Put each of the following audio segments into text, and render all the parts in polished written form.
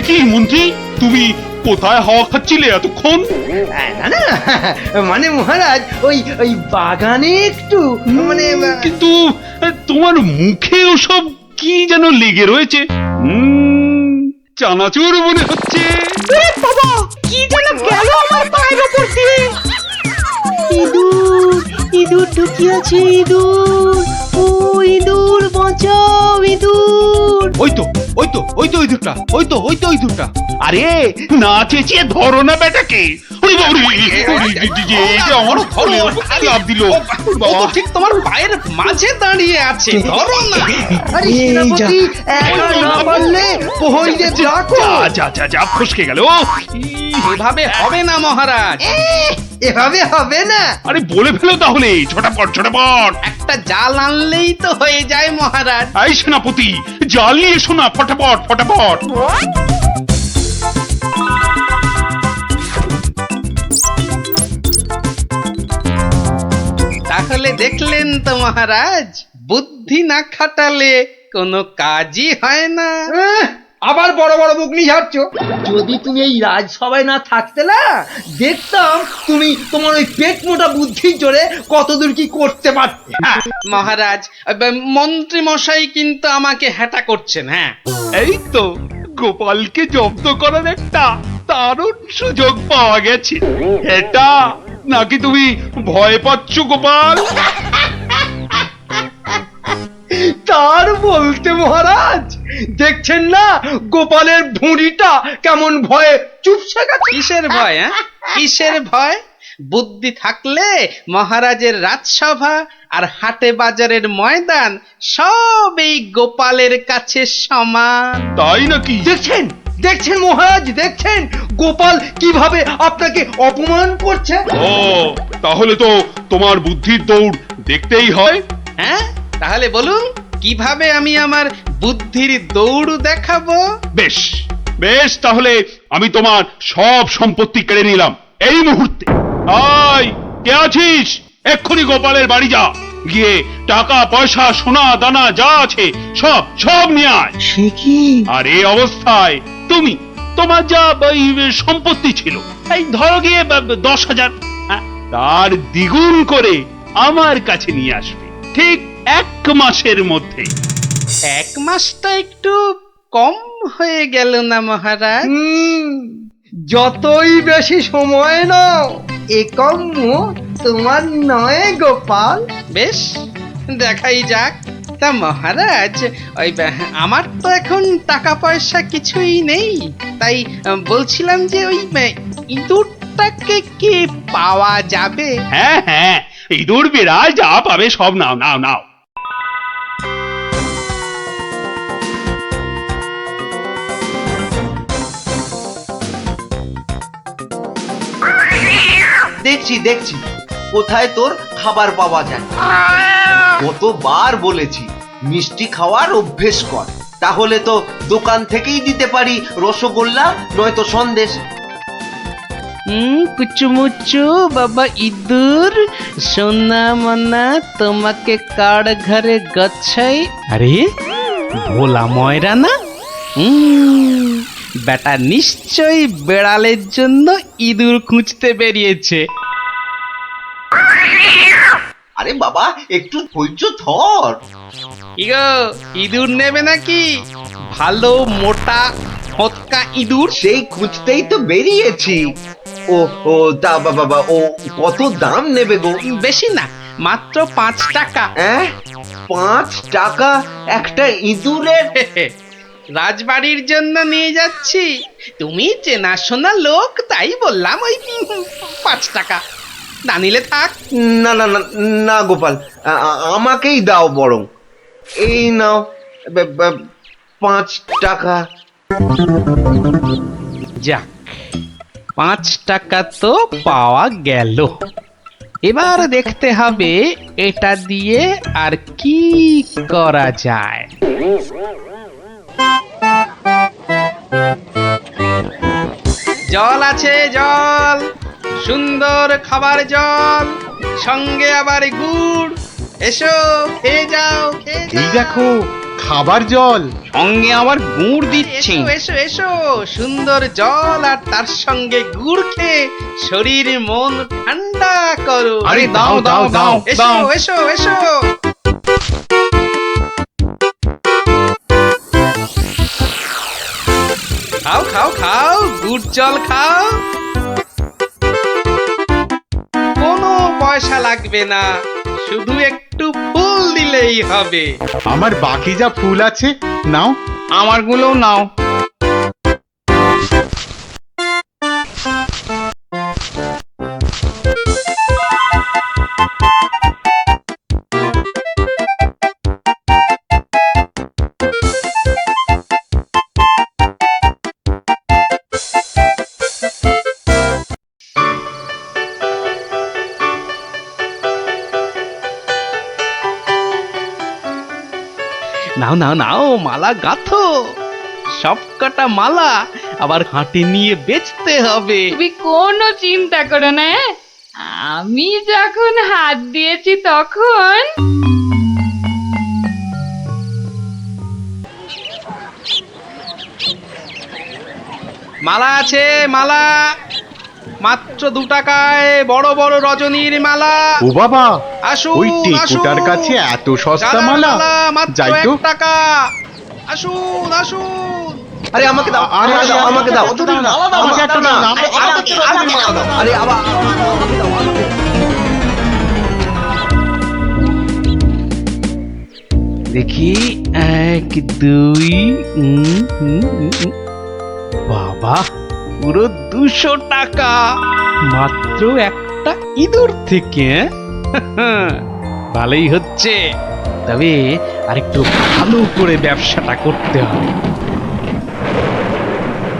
কি মন্ত্রী, তুমি কোথায় হাওয়া খাচ্ছিলে এতক্ষণ? না না, মানে মহারাজ ওই ওই বাগানে একটু মানে কিন্তু তোমার মুখে ওসব কি যেন লেগে রয়েছে। চানাচুর মনে হচ্ছে। বাবা, কি যেন গেল আমার পায়ের উপর দিয়ে। ইঁদুর, ইঁদুর ঢুকিয়াছে, ইঁদুর। ও ইঁদুর, বাঁচাও ইঁদুর। ওই তো ইঁদুরটা, ওই তো ইঁদুরটা। আরে না চেঁচিয়ে ধরো না বেটাকে। ওরে বাবা রে, এই যে আমার ঘরে লাফ দিল। ও তো ঠিক তোমার পায়ের মাঝে দাঁড়িয়ে আছে, ধরো না। আরে সেনাপতি, একা না পারলে প্রহরীদের ডাকো। যা ফসকে গেল। এভাবে হবে না মহারাজ। এভাবে হবে না। আরে বলে ফেলো তাহলে, ঝটাপট। একটা জাল আনলেই তো হয়ে যায় মহারাজ। এই সেনাপতি, জাল নিয়ে এসো না, ফটাফট। তাহলে দেখলেন তো মহারাজ, বুদ্ধি না খাটালে কোনো কাজই হয় না। আবার বড় বড় বকনি ঝাড়ছ। যদি তুমি এই রাজসভায় না থাকতে না, দেখতাম তুমি তোমার ওই পেট মোটা বুদ্ধির জোরে কতদূর কি করতে পারতে। মহারাজ, মন্ত্রী মশাই কিন্তু আমাকে হ্যাটা করছেন। হ্যাঁ, এই তো গোপালকে জব্দ করার একটা দারুণ সুযোগ পাওয়া গেছে। এটা নাকি তুমি ভয় পাচ্ছ গোপাল? তার বলতে মহারাজ, দেখছেন না গোপালের ভুঁড়িটা কেমন ভয়ে চুপসে গেছে। কিসের ভয়? কিসের ভয়? বুদ্ধি থাকলে মহারাজের রাজসভা আর হাটে বাজারের ময়দান সব এই গোপালের কাছে সমান। তাই নাকি? দেখছেন মহারাজ, দেখছেন গোপাল কিভাবে আপনাকে অপমান করছে। ও, তাহলে তো তোমার বুদ্ধির দৌড় দেখতেই হয়। হ্যাঁ, তাহলে বলুন কিভাবে আমি আমার বুদ্ধির দৌড় দেখাবো? বেশ, তাহলে আমি তোমার সব সম্পত্তি কেড়ে নিলাম এই মুহূর্তে। আয়, কে আছিস? এক্ষুনি গোপালের বাড়ি যা, গিয়ে টাকা পয়সা সোনা দানা যা আছে সব নিয়ে আয়। সে কি? আর এই অবস্থায় তোমার যা সম্পত্তি ছিল, এই ধরো গিয়ে 10,000, তার দ্বিগুণ করে আমার কাছে নিয়ে আসবে, ঠিক 1 মাসের মধ্যে। 1 মাসটা একটু কম হয়ে গেল না মহারাজ? যতই বেশি সময় নাও, এ কাম্য তোমার নয় গোপাল। বেশ, দেখাই যাক। তা মহারাজ, ওই আমার তো এখন টাকা পয়সা কিছুই নেই, তাই বলছিলাম যে ওই ইঁদুরটাকে কি পাওয়া যাবে? হ্যাঁ, ইঁদুর বিড়াল যা পাবে সব নাও। দেখছি কোথায় তোর খাবার পাওয়া যায়। কতবার বলেছি মিষ্টি খাওয়ার অভ্যেস কর, তাহলে তো দোকান থেকেই দিতে পারি রসগোল্লা নয়তো সন্দেশ। কুচুমুচু বাবা ইঁদুর, সোনা মনা তোমাকে কার ঘরে গচ্ছাই। আরে ভোলা ময়রা না? বেটা নিশ্চয়ই বেড়ালের জন্য ইঁদুর খুঁজতে বেরিয়েছে। আরে বাবা, একটু ধৈর্য ধর। ইগো, ইঁদুর নেবে নাকি? ভালো মোটা ফটকা ইঁদুর। সেই খুঁজতেই তো বেরিয়েছি। ও তা বাবা, ও কত দাম নেবে গো? বেশি না, মাত্র 5 টাকা। 5 টাকা একটা ইঁদুরের? রাজবাড়ির জন্য নিয়ে যাচ্ছি, তুমি চেনাশোনা লোক তাই বললাম ওই 5 টাকা, না নিলে থাক। না গোপাল, আমাকেই দাও বরং। এই নাও 5 টাকা। যাক, 5 টাকা তো পাওয়া গেল। এবার দেখতে হবে এটা দিয়ে আর কি করা যায়। জল আছে, জল, সুন্দর খাবার জল, সঙ্গে আবার গুড়। এসো, খেয়ে যাও। এই দেখো, খাবার জল। সঙ্গে আবার গুড় দিচ্ছে। এসো এসো এসো, সুন্দর জল আর তার সঙ্গে গুড় খেয়ে শরীর মন ঠান্ডা করো। আরে দাও দাও দাও এসো দাও। এসো এসো। খাও খাও খাও, গুড় জল খাও। কোনো পয়সা লাগবে না, শুধু একটু ফুল দিলেই হবে। আমার বাকি যা ফুল আছে নাও। আমারগুলোও নাও। নাও নাও নাও, মালা গাঁথো। সব কটা মালা আবার হাটে নিয়ে বেচতে হবে। তুমি কোনো চিন্তা করো না, হ্যাঁ? আমি যখন হাত দিয়েছি তখন মালা আছে মালা, মাত্র 2 টাকায় বড় বড় রজনীর মালা। ও বাবা, আসুন ওই টেকুটার আসুন। কাছে এত সস্তা গাঁদার মালা? মাত্র যাই তো। 1 টাকা। আসুন আসুন। আরে আমাকে দাও, আরে, আমাকে দাও, আরে, আমাকে দাও। আমাকে দাও না, আমাকে একটা দাও না, আমাকে দাও। আরে আবার আমাকে দাও, আমাকে দাও। দেখি 1 2 বাবা, পুরো 200 টাকা মাত্র একটা ইঁদুর থেকে। ভালোই হচ্ছে, তবে আরেকটু ভালো করে ব্যবসাটা করতে হবে।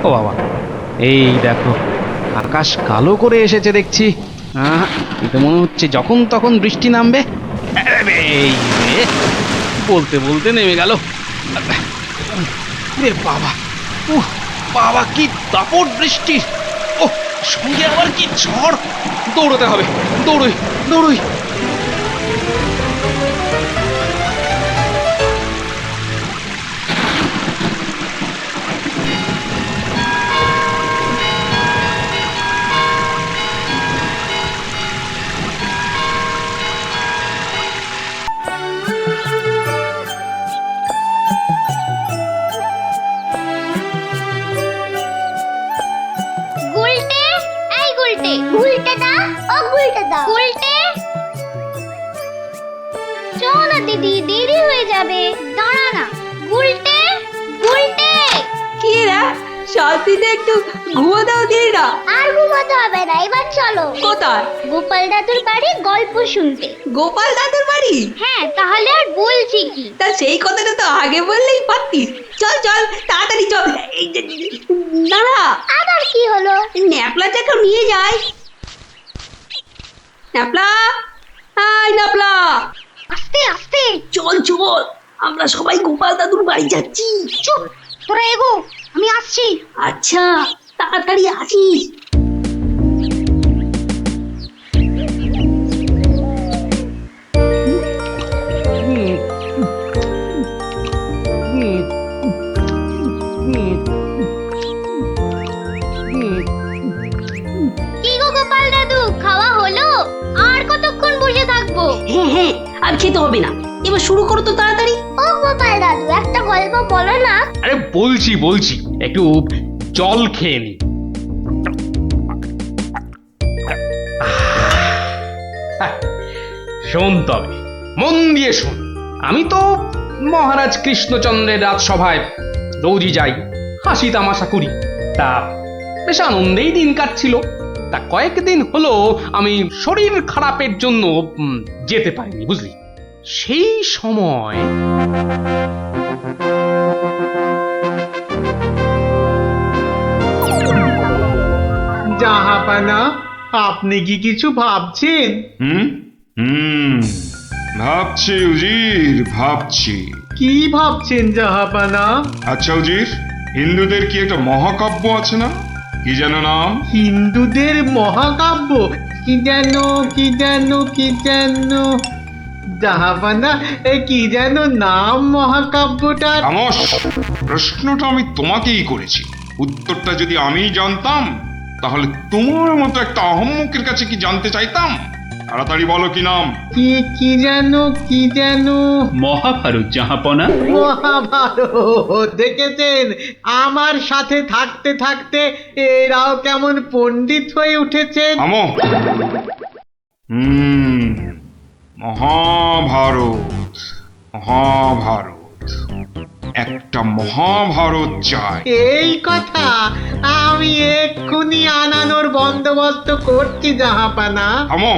ও বাবা, এই দেখো আকাশ কালো করে এসেছে দেখছি। এটা মনে হচ্ছে যখন তখন বৃষ্টি নামবে। এই রে, বলতে বলতে নেমে গেল। রে বাবা, উহ, বাবা কি দাপট বৃষ্টি! ও, সঙ্গে আবার কি ঝড়! দৌড়তে হবে, দৌড়ই দৌড়ই। গুলটে, এই গুলটে, গুলটে দা, ও গুলটে দা, গুলটে। চল না দিদি, দেরি হয়ে যাবে, দাঁড়া না। গুলটে, গুলটে। কি রে, শান্তিতে একটু ঘুমো দাও দিদিরা। আর ঘুমাতে হবে না, এবার চলো। কোথায়? গোপাল দাদুর বাড়ি গল্প শুনতে। গোপাল দাদুর বাড়ি? হ্যাঁ, তাহলে আর বলছি কি? তা সেই কথাটা তো আগে বললেই পারতিস। চল চল, তাড়াতাড়ি চল। এই যে, দাঁড়া, আবার কি হলো? ন্যাপলাটাকে নিয়ে যাই। ন্যাপলা, হাই ন্যাপলা, আস্তে আস্তে। চল চল, আমরা সবাই গোপাল দাদুর বাড়ি যাচ্ছি। চুপ, তোরা এগো, আমি আসছি। আচ্ছা, তাড়াতাড়ি আসিস। কি গো গোপাল দাদু, খাওয়া হলো? আর কতক্ষণ বসে থাকবো? হ্যাঁ হ্যাঁ, আর খেতে হবে না, এবার শুরু করো তো তাড়াতাড়ি। ও গোপাল দাদু, একটা গল্প বলো না। আরে বলছি বলছি, একটু জল খেয়ে নি। শোন তবে, মন দিয়ে শোন। আমি তো মহারাজ কৃষ্ণচন্দ্রের রাজসভায় রোজই যাই, হাসি তামাশা করি। তা বেশ আনন্দেই দিন কাটছিল। তা কয়েকদিন হলো আমি শরীর খারাপের জন্য যেতে পারিনি, বুঝলি। সেই সময় জাহাপানা, আপনি কি কিছু ভাবছেন? হুম হুম ভাবছি উজির, ভাবছি। কি ভাবছেন জাহাপানা? আচ্ছা উজির, হিন্দুদের কি একটা মহাকাব্য আছে না? কি যেন নাম? হিন্দুদের মহাকাব্য? কি যেন কি যেন কি যেন জাহাপানা কি যেন নাম মহাকাব্যটার? খামোশ! প্রশ্নটা আমি তোমাকেই করেছি, উত্তরটা যদি আমি জানতাম তাহলে তোমার মতো একটা আহম্মকের কাছে কি জানতে চাইতাম? তাড়াতাড়ি বলো কি নাম। কি যেন মহাভারত জাহাপনা। মহাভারত। দেখেছেন, আমার সাথে থাকতে থাকতে এরাও কেমন পণ্ডিত হয়ে উঠেছেন। থামো। মহাভারত, মহাভারত, একটা মহাভারত চাই। এই কথা আমি এক্ষুনি আনানোর বন্দোবস্ত করছি জাহাপানা। থামো।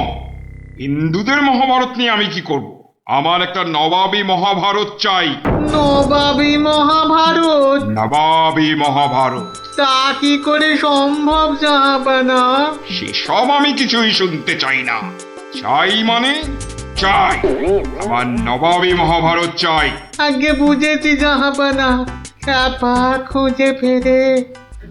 হিন্দুদের মহাভারত নিয়ে আমি কি করব? আমার একটা নবাবী মহাভারত চাই। নবাবী মহাভারত? নবাবী মহাভারত। তা কি করে সম্ভব জাহাপানা? সেসব আমি কিছুই শুনতে চাই না। চাই মানে চাই, আমার নবাবী মহাভারত চাই। আগে বুঝেছি জাহাপানা, চাপা খুঁজে ফেরে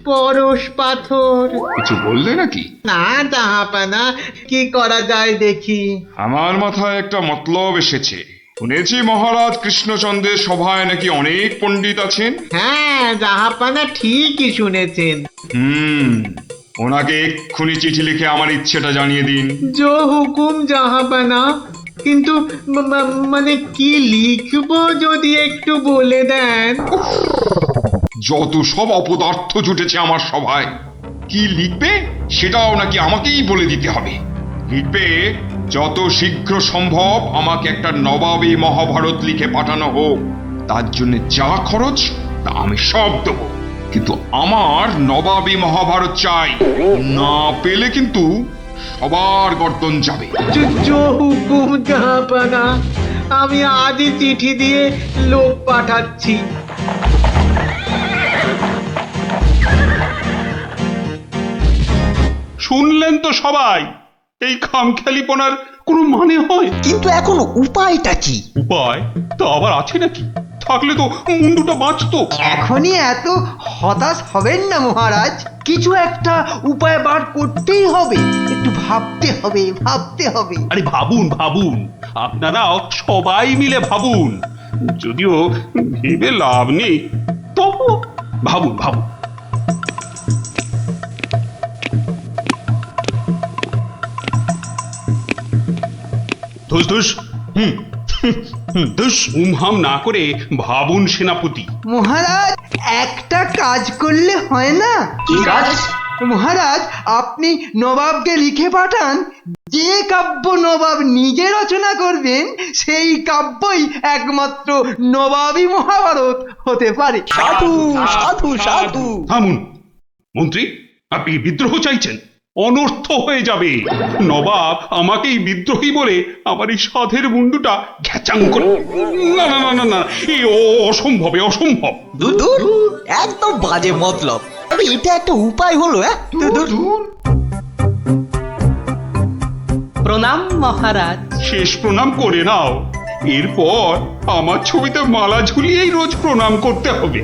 পরশ পাথর। কিছু বললে নাকি? না জাহাপানা, কি করা যায় দেখি। আমার মাথায় একটা মতলব এসেছে। শুনেছি মহারাজ কৃষ্ণচন্দ্রের সভায় নাকি অনেক পণ্ডিত আছেন। হ্যাঁ জাহাপানা, ঠিকই শুনেছেন। ওনাকে এক্ষুনি চিঠি লিখে আমার ইচ্ছেটা জানিয়ে দিন। জো হুকুম জাহাপানা, কিন্তু মানে কি লিখবো যদি একটু বলে দেন। যত সব অপদার্থ জুটেছে আমার সভায়, কি লিখবে সেটাও নাকি আমাকেই বলে দিতে হবে। লিখবে, যত শীঘ্র সম্ভব আমাকে একটা নবাবী মহাভারত লিখে পাঠানো হোক। তার জন্য যা খরচ তা আমি সব দেব, কিন্তু আমার নবাবী মহাভারত চাই। না পেলে কিন্তু সবার গর্দন যাবে। জো হুকুম জাহাপানা, আমি আজই চিঠি দিয়ে লোক পাঠাচ্ছি। শুনলেন তো সবাই, এই খামখেয়ালিপনার কোনো মানে হয়? কিন্তু এখন উপায়টা কি? উপায় তো আবার আছে নাকি? থাকলে তো মুন্ডুটা বাঁচতো। এখনই এত হতাশ হবেন না মহারাজ, কিছু একটা উপায় বার করতেই হবে। একটু ভাবতে হবে। আরে ভাবুন ভাবুন, আপনারাও সবাই মিলে ভাবুন। যদিও ভেবে লাভ নেই, তবু ভাবুন ভাবুন। ধুস ধুস, ধুস উমহাম না করে ভাবুন সেনাপতি। মহারাজ, একটা কাজ করলে হয় না? কি কাজ? মহারাজ, আপনি নবাবকে লিখে পাঠান, যে কাব্য নবাব নিজে রচনা করবেন সেই কাব্যই একমাত্র নবাবী মহাভারত হতে পারে। সাধু। থামুন মন্ত্রী, আপনি কি বিদ্রোহ চাইছেন? অনর্থ হয়ে যাবে। নবাব আমাকেই বিদ্রোহী বলে আমার এই সাধের মুন্ডুটা ঘ্যাচাং করে। না না না না না, এই অসম্ভবে অসম্ভব। দূর, একদম বাজে মতলব। এটা একটা উপায় হলো? প্রণাম মহারাজ। শেষ প্রণাম করে নাও, এরপর আমার ছবিতে মালা ঝুলিয়েই রোজ প্রণাম করতে হবে।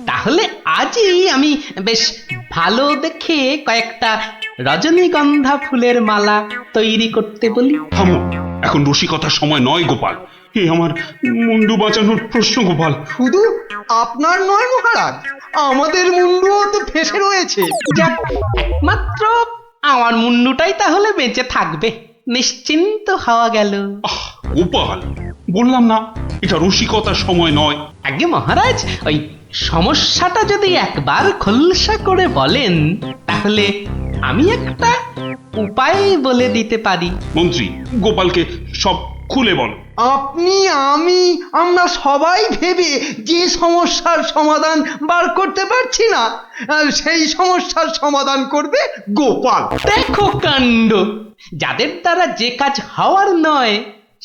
তাহলে আজই আমি বেশ ভালো দেখে কয়েকটা রজনীগন্ধা ফুলের মালা তৈরি করতে বলি। থামো, এখন রসিকতার সময় নয় গোপাল। এ আমার মুন্ডু বাঁচানোর প্রশ্ন গোপাল। শুধু আপনার নয় মহারাজ, আমাদের মুন্ডুও তো ফেসে রয়েছে। যাক, একমাত্র আমার মুন্ডুটাই তাহলে বেঁচে থাকবে, নিশ্চিন্ত হওয়া গেল। গোপাল, বললাম না এটা রসিকতার সময় নয়। আগে মহারাজ, ওই সমস্যাটা যদি একবার খোলসা করে বলেন তাহলে আমি একটা উপায় বলে দিতে পারি। মন্ত্রী, গোপালকে সব খুলে বলো। আপনি, আমরা সবাই ভেবে যে সমস্যার সমাধান বার করতে পারছি না, সেই সমস্যার সমাধান করবে গোপাল। দেখো কাণ্ড, যাদের দ্বারা যে কাজ হওয়ার নয়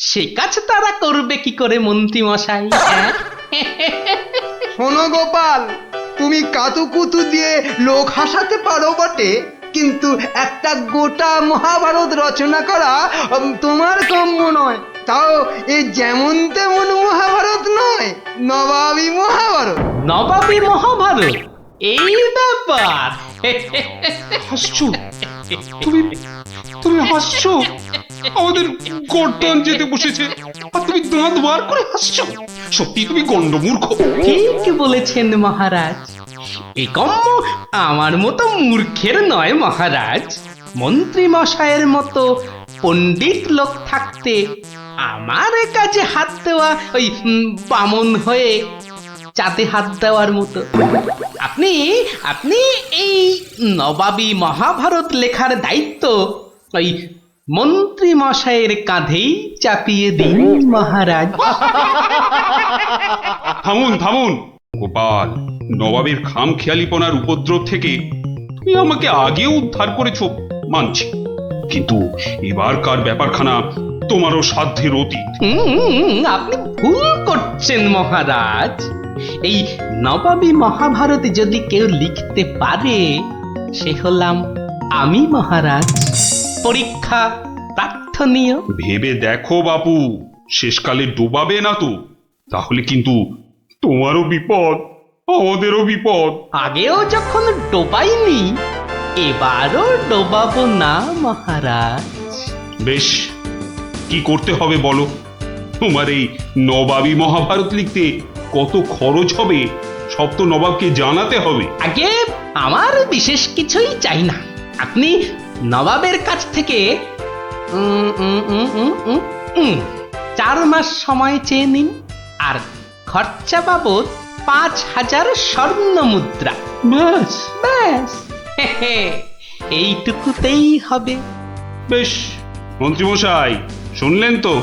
সে কাজ তারা করবে কি করে মন্ত্রী মশাই? শোনো গোপাল, তুমি কাতুকুতু দিয়ে লোক হাসাতে পারো বটে, কিন্তু একটা গোটা মহাভারত রচনা করা তোমার কাম্য নয়। তাও এই যেমন তেমন মহাভারত নয়, নবাবী মহাভারত। নবাবী মহাভারত? এই ব্যাপার? হাসছো? তুমি হাসছো? আমাদের গর্দান যেতে বসেছে আর তুমি দাঁত বার করে হাসছো। সত্যি তুমি গন্ডমূর্খ। ঠিক বলেছেন মহারাজ। এই কম্ম আমার মতো মূর্খের নয় মহারাজ। মন্ত্রী মশাইয়ের মতো পণ্ডিত লোক থাকতে আমার কাজে হাত দেওয়া ওই বামন হয়ে চাঁদে হাত দেওয়ার মতো। আপনি আপনি এই নবাবী মহাভারত লেখার দায়িত্ব ওই মন্ত্রী মশাইয়ের কাঁধেই চাপিয়ে দিন মহারাজ। থামুন থামুন গোপাল, নবাবের খামখেয়ালিপনার উপদ্রব থেকে তুমি আমাকে আগেও উদ্ধার করেছো মানছি, কিন্তু এবারকার ব্যাপারখানা তোমারও সাধ্যের অতীত। আপনি ভুল করছেন মহারাজ। এই নবাবী মহাভারত যদি কেউ লিখতে পারে সে হলাম আমি মহারাজ। পরীক্ষা প্রার্থনীয়। ভেবে দেখো বাপু, শেষকালে ডোবাবে না তো, তাহলে কিন্তু তোমারও বিপদ আমাদেরও বিপদ। আগেও যখন ডোবাইনি এবারও ডোবাবো না মহারাজ। বেশ, কি করতে হবে বলো? তোমার এই নবাবী মহাভারত লিখতে কত খরচ হবে সব তো নবাবকে জানাতে হবে। আগে আমার বিশেষ কিছুই চাই না। আপনি নবাবের কাছ থেকে 4 মাস সময় চেয়ে নিন, আর খরচা বাবদ 5,000 স্বর্ণ মুদ্রা। ব্যাস ব্যাস, এইটুকুতেই হবে। বেশ, মন্ত্রীমশাই শুনলেন তো,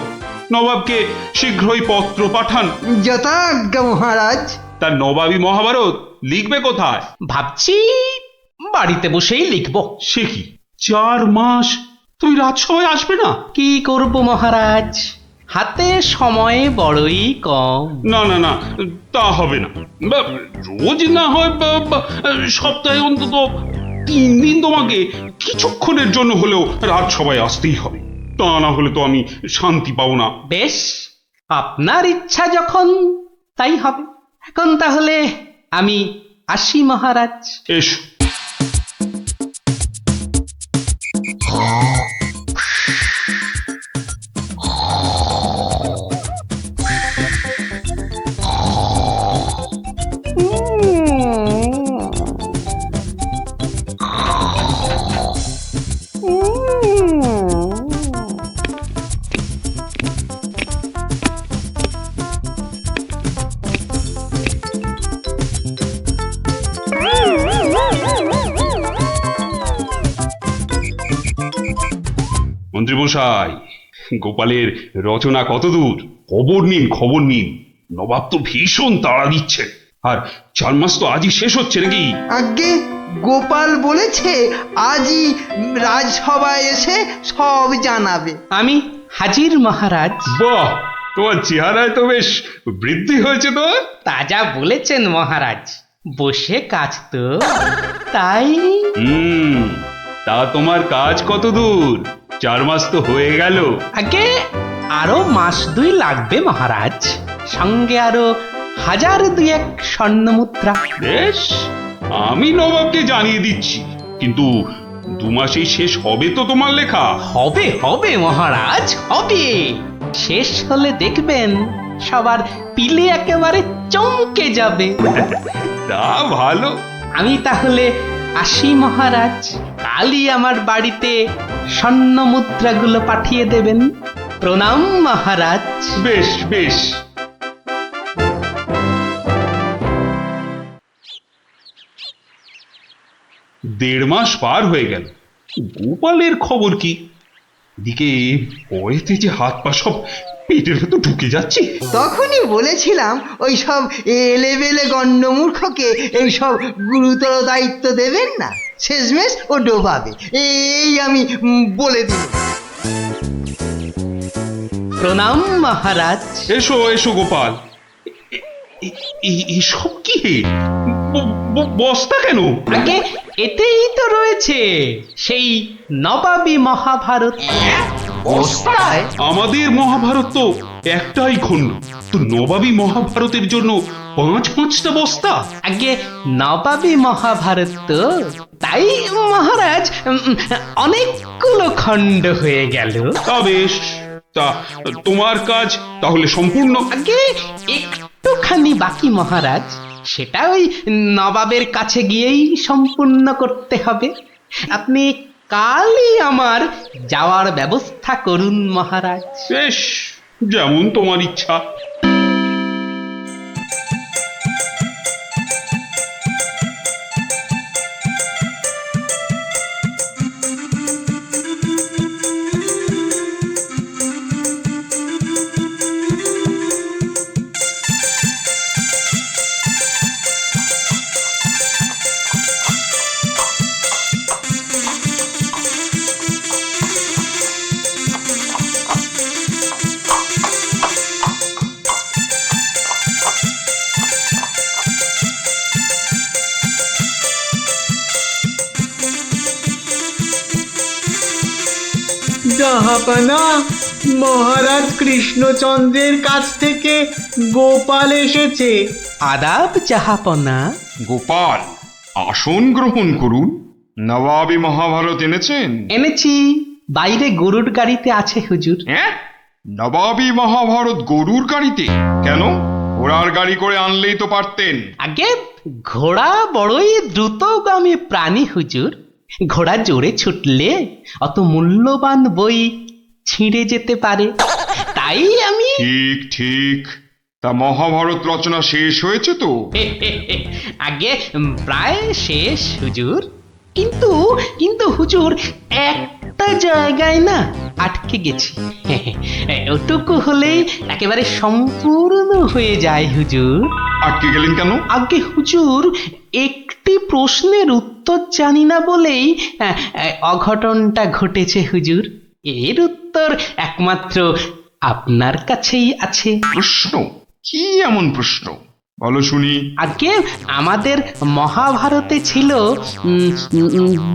নবাবকে শীঘ্রই পত্র পাঠান। যথাজ্ঞা মহারাজ। তার নবাবী মহাভারত লিখবে কোথায়? ভাবছি বাড়িতে বসেই লিখব। সে কি 4 মাস তুই রাজসভায় আসবে না? কি করব মহারাজ, হাতে সময় বড়ই কম। না না না, তা হবে না। রোজ না হয় সপ্তাহে অন্তত 3 দিন তোমাকে কিছুক্ষণের জন্য হলেও রাজসভায় আসতেই হবে, তা না হলে তো আমি শান্তি পাবো না। বেশ, আপনার ইচ্ছা যখন তাই হবে। এখন তাহলে আমি আসি মহারাজ। এসো। মন্ত্রীমশাই, গোপালের রচনা কত দূর? খবর নিন খবর নিন, নবাব তো ভীষণ তাড়া দিচ্ছে। আর 4 মাস তো আজই শেষ হচ্ছে নাকি? আগে গোপাল বলেছে আজই রাজসভায় এসে সব জানাবে। আমি হাজির মহারাজ। বাহ, তোমার চেহারায় তো বেশ বৃদ্ধি হয়েছে তো। তাজা বলেছেন মহারাজ, বসে কাজ তো তাই। তা তোমার কাজ কত দূর? 4 মাস তো হয়ে গেল। আগে আরো 1-2 মাস লাগবে মহারাজ, সঙ্গে আরো 1000-2 স্বর্ণ মুদ্রা। বেশ, আমি নবাবকে জানিয়ে দিচ্ছি, কিন্তু 2 মাসেই শেষ হবে তো তোমার লেখা? হবে হবে মহারাজ, হবে। শেষ হলে দেখবেন সবার পিলে একেবারে চমকে যাবে। তা ভালো। আমি তাহলে আসি মহারাজ। কালই আমার বাড়িতে স্বর্ণ মুদ্রাগুলো পাঠিয়ে দেবেন। প্রণাম মহারাজ। বেশ বেশ। দেড় মাস পার হয়ে গেল, গোপালের খবর কি? দিকে ভয়েতে যে হাত পা সব পেটের ভেতর ঢুকে যাচ্ছে। তখনই বলেছিলাম ওই সব এলেবেলে গণ্ডমূর্খকে এই সব গুরুতর দায়িত্ব দেবেন না, শেষমেশ ও ডোবাবে, এই আমি বলে দিই। প্রণাম মহারাজ। এসো এসো গোপাল, এসব কি? বস্তা কেন? আগে এতেই তো রয়েছে সেই নবাবী মহাভারত। বস্তায়? আমাদের মহাভারত তো একটাই খণ্ড, তো নবাবী মহাভারতের জন্য 5-5টা বস্তা? আগে নবাবী মহাভারত তো, তাই মহারাজ অনেকগুলো খণ্ড হয়ে গেল। তা বেশ, তা তোমার কাজ তাহলে সম্পূর্ণ। আগে একটুখানি বাকি মহারাজ, সেটা ওই নবাবের কাছে গিয়েই সম্পূর্ণ করতে হবে। আপনি কালই আমার যাওয়ার ব্যবস্থা করুন মহারাজ। বেশ, যেমন তোমার ইচ্ছা। জাহাপানা, মহারাজ কৃষ্ণচন্দ্রের কাছ থেকে গোপাল এসেছে। আদাব জাহাপনা। গোপাল, আসন গ্রহণ করুন। নবাবী মহাভারত এনেছেন? এনেছি, বাইরে গরুর গাড়িতে আছে হুজুর। হ্যাঁ, নবাবী মহাভারত গরুর গাড়িতে? কেন, ঘোড়ার গাড়ি করে আনলেই তো পারতেন। আগে ঘোড়া বড়ই দ্রুতগামী প্রাণী হুজুর, ঘোড়া জোরে ছুটলে অত মূল্যবান বই ছিঁড়ে যেতে পারে, তাই আমি ঠিক ঠিক। তা মহাভারত রচনা শেষ হয়েছে তো? আগে প্রায় শেষ হুজুর, কিন্তু কিন্তু হুজুর একটা জায়গায় না আটকে গেছি। ওটুকু হলেই একেবারে সম্পূর্ণ হয়ে যায় হুজুর। আটকে গেলেন কেন? আগে হুজুর, একটি প্রশ্নের উত্তর জানি না বলেই অঘটনটা ঘটেছে হুজুর। এর উত্তর একমাত্র আপনার কাছেই আছে। প্রশ্ন? কি এমন প্রশ্ন, বলো শুনি। আগে আমাদের মহাভারতে ছিল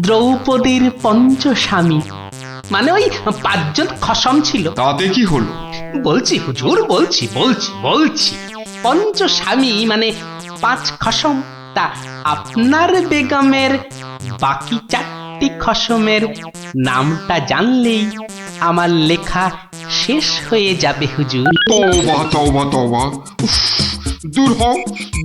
দ্রৌপদীর পঞ্চস্বামী, মানে ওই 5 জন খসম ছিল। তাতে কি হলো? বলছি হুজুর, বলছি বলছি বলছি পঞ্চস্বামী মানে 5 খসম। তা আপনার বেগমের বাকি 4টি খসমের নামটা জানলেই আমার লেখা শেষ হয়ে যাবে হুজুর। তওবা তওবা তওবা, উফ, দূর হও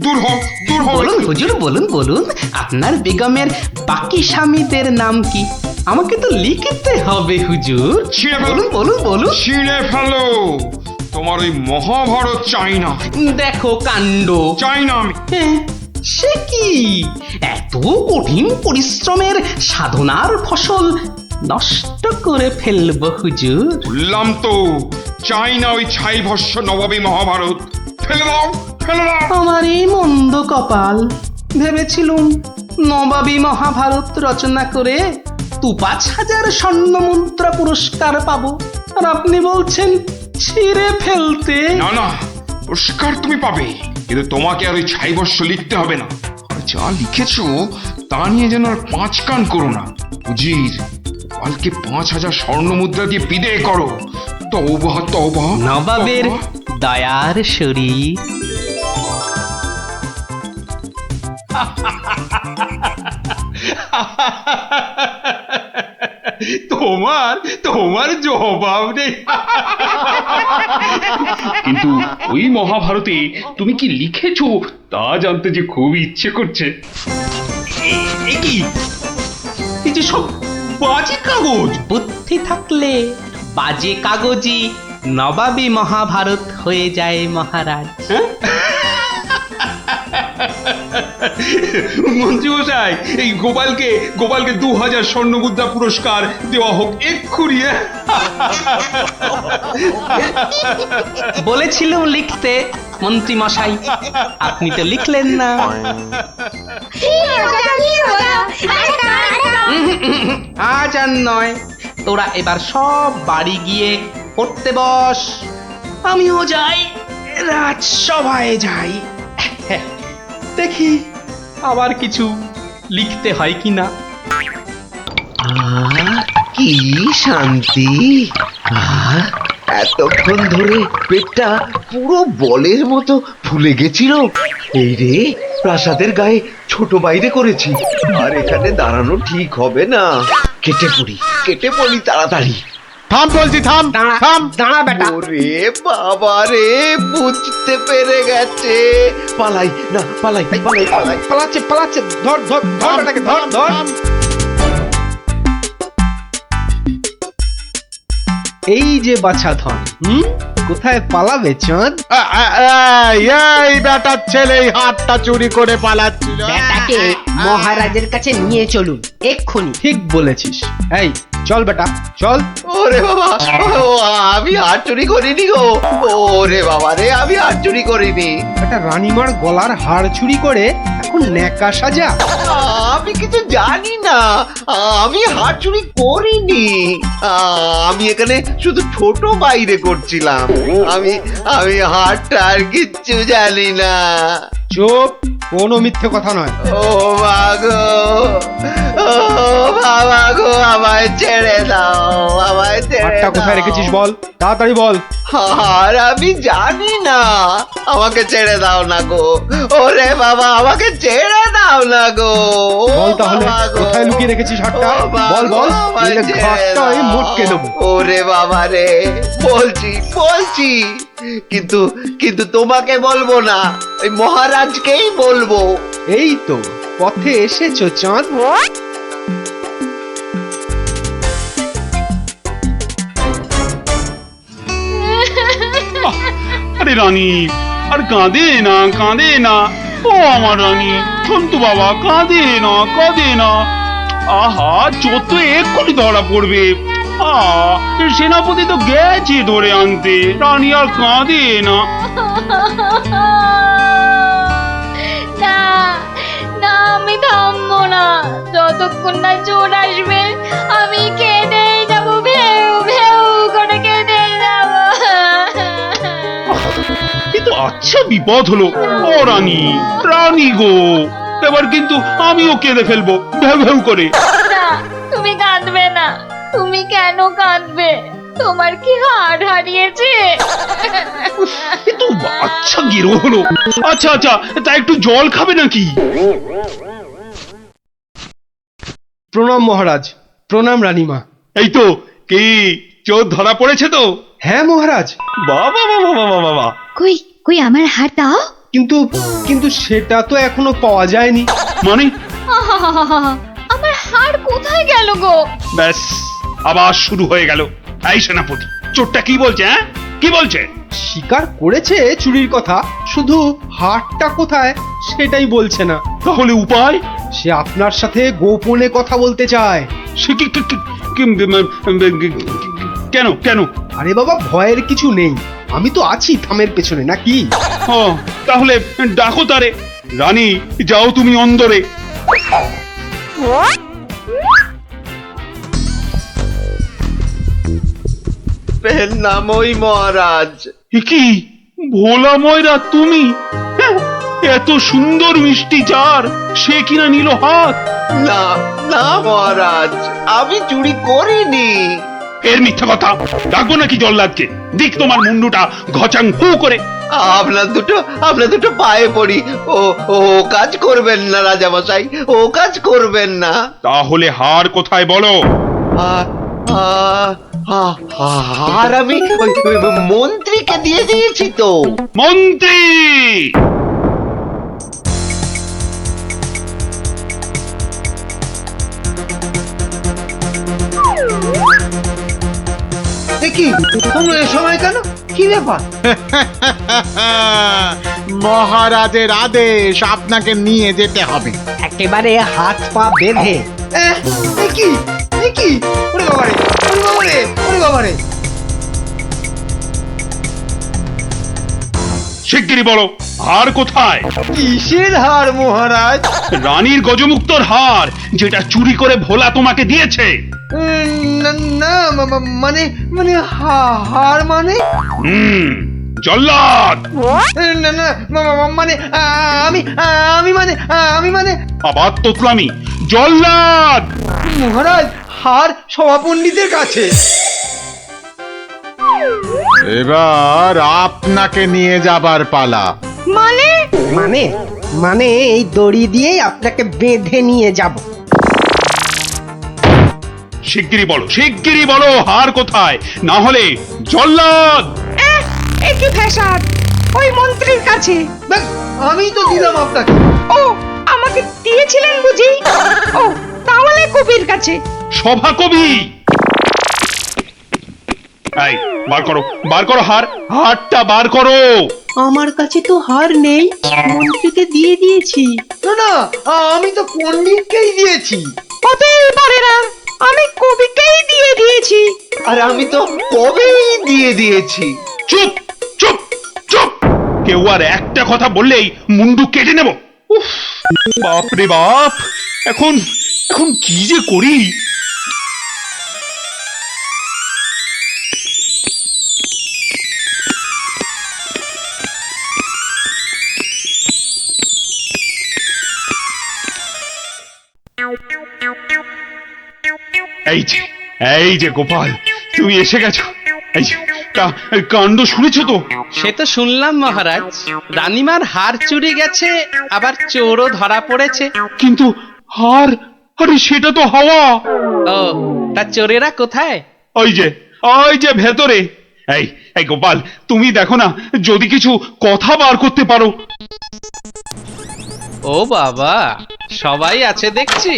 দূর হও দূর হও। বলুন হুজুর, বলুন বলুন, আপনার বেগমের বাকি স্বামীদের নাম কি? আমাকে তো লিখতে হবে হুজুর। ছিঁড়ে ফেলো। বলুন বলুন বলুন। ছিঁড়ে ফেলো, তোমার ওই মহাভারত চাই না। দেখো কাণ্ড। চাই না আমি। সে কি, এত কঠিন পরিশ্রমের সাধনার ফসল নষ্ট করে ফেলবো হুজুর? বললাম তো, চাই না ওই ছাই ভস্য নবাবী মহাভারত। ফেলে দাও, ফেলে দাও। আমার এই মন্দ কপাল, ভেবেছিলুম নবাবী মহাভারত রচনা করে 5,000 স্বর্ণ মুদ্রা পুরস্কার পাবো, আর আপনি বলছেন ছিঁড়ে ফেলতে। না না, পুরস্কার তুমি পাবে, কিন্তু তোমাকে আর ওই ছাই ভস্য লিখতে হবে না। আর যা লিখেছো তা নিয়ে যেন আর 5 কান করো না। উজির, গোপালকে 5,000 স্বর্ণ মুদ্রা দিয়ে বিদেয় করো। তওবা তওবা। নবাবের দয়ার শরীর। তোমার তোমার জবাব নেই। কিন্তু ওই মহাভারতে তুমি কি লিখেছো তা জানতে যে খুব ইচ্ছে করছে। এ কি, এই যে সব বাজে কাগজ। বুদ্ধি থাকলে বাজে কাগজই নবাবী মহাভারত হয়ে যায় মহারাজ। মন্ত্রী মশাই, এই গোপালকে 2000 স্বর্ণ মুদ্রা পুরস্কার দেওয়া হোক এক্ষুনি। বলেছিলাম লিখতে মন্ত্রী মশাই, আপনি তো লিখলেন না। আজ আর নয়, তোরা এবার সব বাড়ি গিয়ে পড়তে বস। আমিও যাই, রাজসভায় যাই, দেখি আবার কিছু লিখতে হয় কিনা। কি শান্তি! এতক্ষণ ধরে পেটটা পুরো বলের মতো ফুলে গেছিল, এই রে, প্রাসাদের গায়ে ছোট বাইরে করেছি, আর এখানে দাঁড়ানো ঠিক হবে না। কেটে পড়ি তাড়াতাড়ি। থাম বলছি, থাম থাম। দাঁড়া বেটা। ওরে বাবা রে, বুঝতে পেরে গেছে। পালাই না, পালাই। পালাচ্ছে ধর বেটাকে, ধর। এই যে বাছা ধন, কোথায় পালাবে চাঁদ? এই বেটার ছেলে এই হাতটা চুরি করে পালাচ্ছিল। বেটাকে মহারাজের কাছে নিয়ে চলুন এক্ষুনি। ঠিক বলেছিস। এই চল বেটা, চল। ওরে বাবা, আমি হাত চুরি করিনি গো। ওরে বাবা রে, আমি হাত চুরি করিনি। বেটা রানীমার গলার হাড় চুরি করে এখন ন্যাকা সাজা। আমি কিছু জানি না, আমি হাত চুরি করিনি। আমি এখানে শুধু ছোট বাইরে করছিলাম। আমি হাতটা আর কিচ্ছু জানি না। চুপ, কোনো মিথ্যে কথা নয়। ও মা গো, ও বাবা গো, আমায় ছেড়ে দাও, আমায় ছেড়ে হাড়টা কোথায় দাও। রেখেছিস বল, তাড়াতাড়ি বল। আর আমি জানি না, আমাকে ছেড়ে দাও না গো। ওরে বাবা, আমাকে ছেড়ে দাও না গো। বল তাহলে বাবা গো। কোথায় লুকিয়ে রেখেছিস হাড়টা? ও বাবা বল গো, বল, আমায় নইলে ছেড়ে ঘাটটা আমি দাও। মোটকে দেবো। ওরে বাবা রে, বলছি, কিন্তু তোমাকে বলবো না, ওই মহারাজকেই বলবো। এই তো পথে এসেছো চাঁদ। আরে রানী, আর কাঁদে না। ও আমার রানী, সন্তু বাবা, কাঁদে না। আহা, চোর তো এক্ষুনি ধরা পড়বে। সেনাপতি তো গেছে ধরে আনতে। রানী আর কাঁদে না। না না, আমি থামবো না যতক্ষণ না চোর আসবে। আমি কেঁদেই যাবো, ভেউ করে কেঁদেই যাবো। কিন্তু আচ্ছা বিপদ হলো। ও রানী গো, এবার কিন্তু আমিও কেঁদে ফেলবো ভেউ করে। না, তুমি কাঁদবে না। তুমি কেন কাঁদবে? তোমার কি হাড় হারিয়েছে? কিন্তু আচ্ছা গেরো হলো। আচ্ছা, তা একটু জল খাবে নাকি? প্রণাম মহারাজ, প্রণাম রানীমা। এই তো, কি চোর ধরা পড়েছে তো? হ্যাঁ মহারাজ। বাবা। কই আমার হার দাও। কিন্তু সেটা তো এখনো পাওয়া যায়নি। মানে? আহাহাহা, আমার হাড় কোথায় গেল গো? ব্যাস, আবার শুরু হয়ে গেল। এই সেনাপতি, চোরটা কি বলছে? কি বলছে? স্বীকার করেছে চুরির কথা, শুধু হাড়টা কোথায় সেটাই বলছে না। তাহলে উপায়? সে আপনার সাথে গোপনে কথা বলতে চায়। সে কেন? আরে বাবা, ভয়ের কিছু নেই, আমি তো আছি থামের পেছনে, নাকি? ও, তাহলে ডাকো তারে। রানী, যাও তুমি অন্দরে। নামই মহারাজ। কি ভোলা ময়রা তুমি? হ্যাঁ, এত সুন্দর মিষ্টি চার, সে কিনা নিল হাত। না মহারাজ, আমি চুরি করিনি। এর মিথ্যা কথা। ডাকবো নাকি জল্লাদকে? দিক তোমার মুন্ডুটা ঘচাং ফু করে। আপনার দুটো পায়ে পড়ি। ও কাজ করবেন না রাজামশাই, ও কাজ করবেন না। তাহলে হার কোথায় বলো? আর আমি ওই মন্ত্রীকে দিয়ে দিয়েছি তো। মন্ত্রী! কি তোমরা এ সময় কেন? কি ব্যাপার? মহারাজের আদেশ, আপনাকে নিয়ে যেতে হবে। একেবারে হাত পা বেঁধে। কি ওরে বাবারে। শিগগিরই বলো, হার কোথায়? কিসের হার মহারাজ? রানীর গজমুক্তর হার, যেটা চুরি করে ভোলা তোমাকে দিয়েছে। না মানে হার মানে? জল্লাদ! না মানে আমি মানে আবার তোতলামি। জল্লাদ! মহারাজ, হার সভাপণ্ডিতের কাছে। এবার আপনাকে নিয়ে যাবার পালা। মানে মানে মানে এই দড়ি দিয়েই আপনাকে বেঁধে নিয়ে যাব। শিগগিরই বলো হার কোথায়, না হলে জল্লাদ। একই ফ্যাশন ওই মন্ত্রীর কাছে। দেখ, আমি তো দিলাম আপনাকে। ও আমাকে দিয়েছিলেন বুঝি? ও তাহলে কবির কাছে। সভা কবি, এই বার করো হারটা বার করো। আমার কাছে তো হার নেই, মন্ত্রীকে দিয়ে দিয়েছি। না না, আমি তো পণ্ডিতকেই দিয়েছি। হতেই পারে না, আমি কবিকেই দিয়ে দিয়েছি। আর আমি তো কবেই দিয়ে দিয়েছি। চুপ চুপ চুপ, কেউ আর একটা কথা বললেই মুন্ডু কেটে নেব। উফ, বাপ রে বাপ, এখন কি যে করি। এই যে গোপাল, তুমি এসে গেছো। এই যে কাণ্ড শুনেছো তো? সে তো শুনলাম মহারাজ, রানীমার হার চুরি গেছে, আবার চোরও ধরা পড়েছে। কিন্তু হার, আরে সেটা তো হাওয়া। ও, তা চোরেরা কোথায়? ওই যে ভেতরে। এই গোপাল, তুমি দেখো না যদি কিছু কথা বার করতে পারো। ও বাবা, সবাই আছে দেখছি।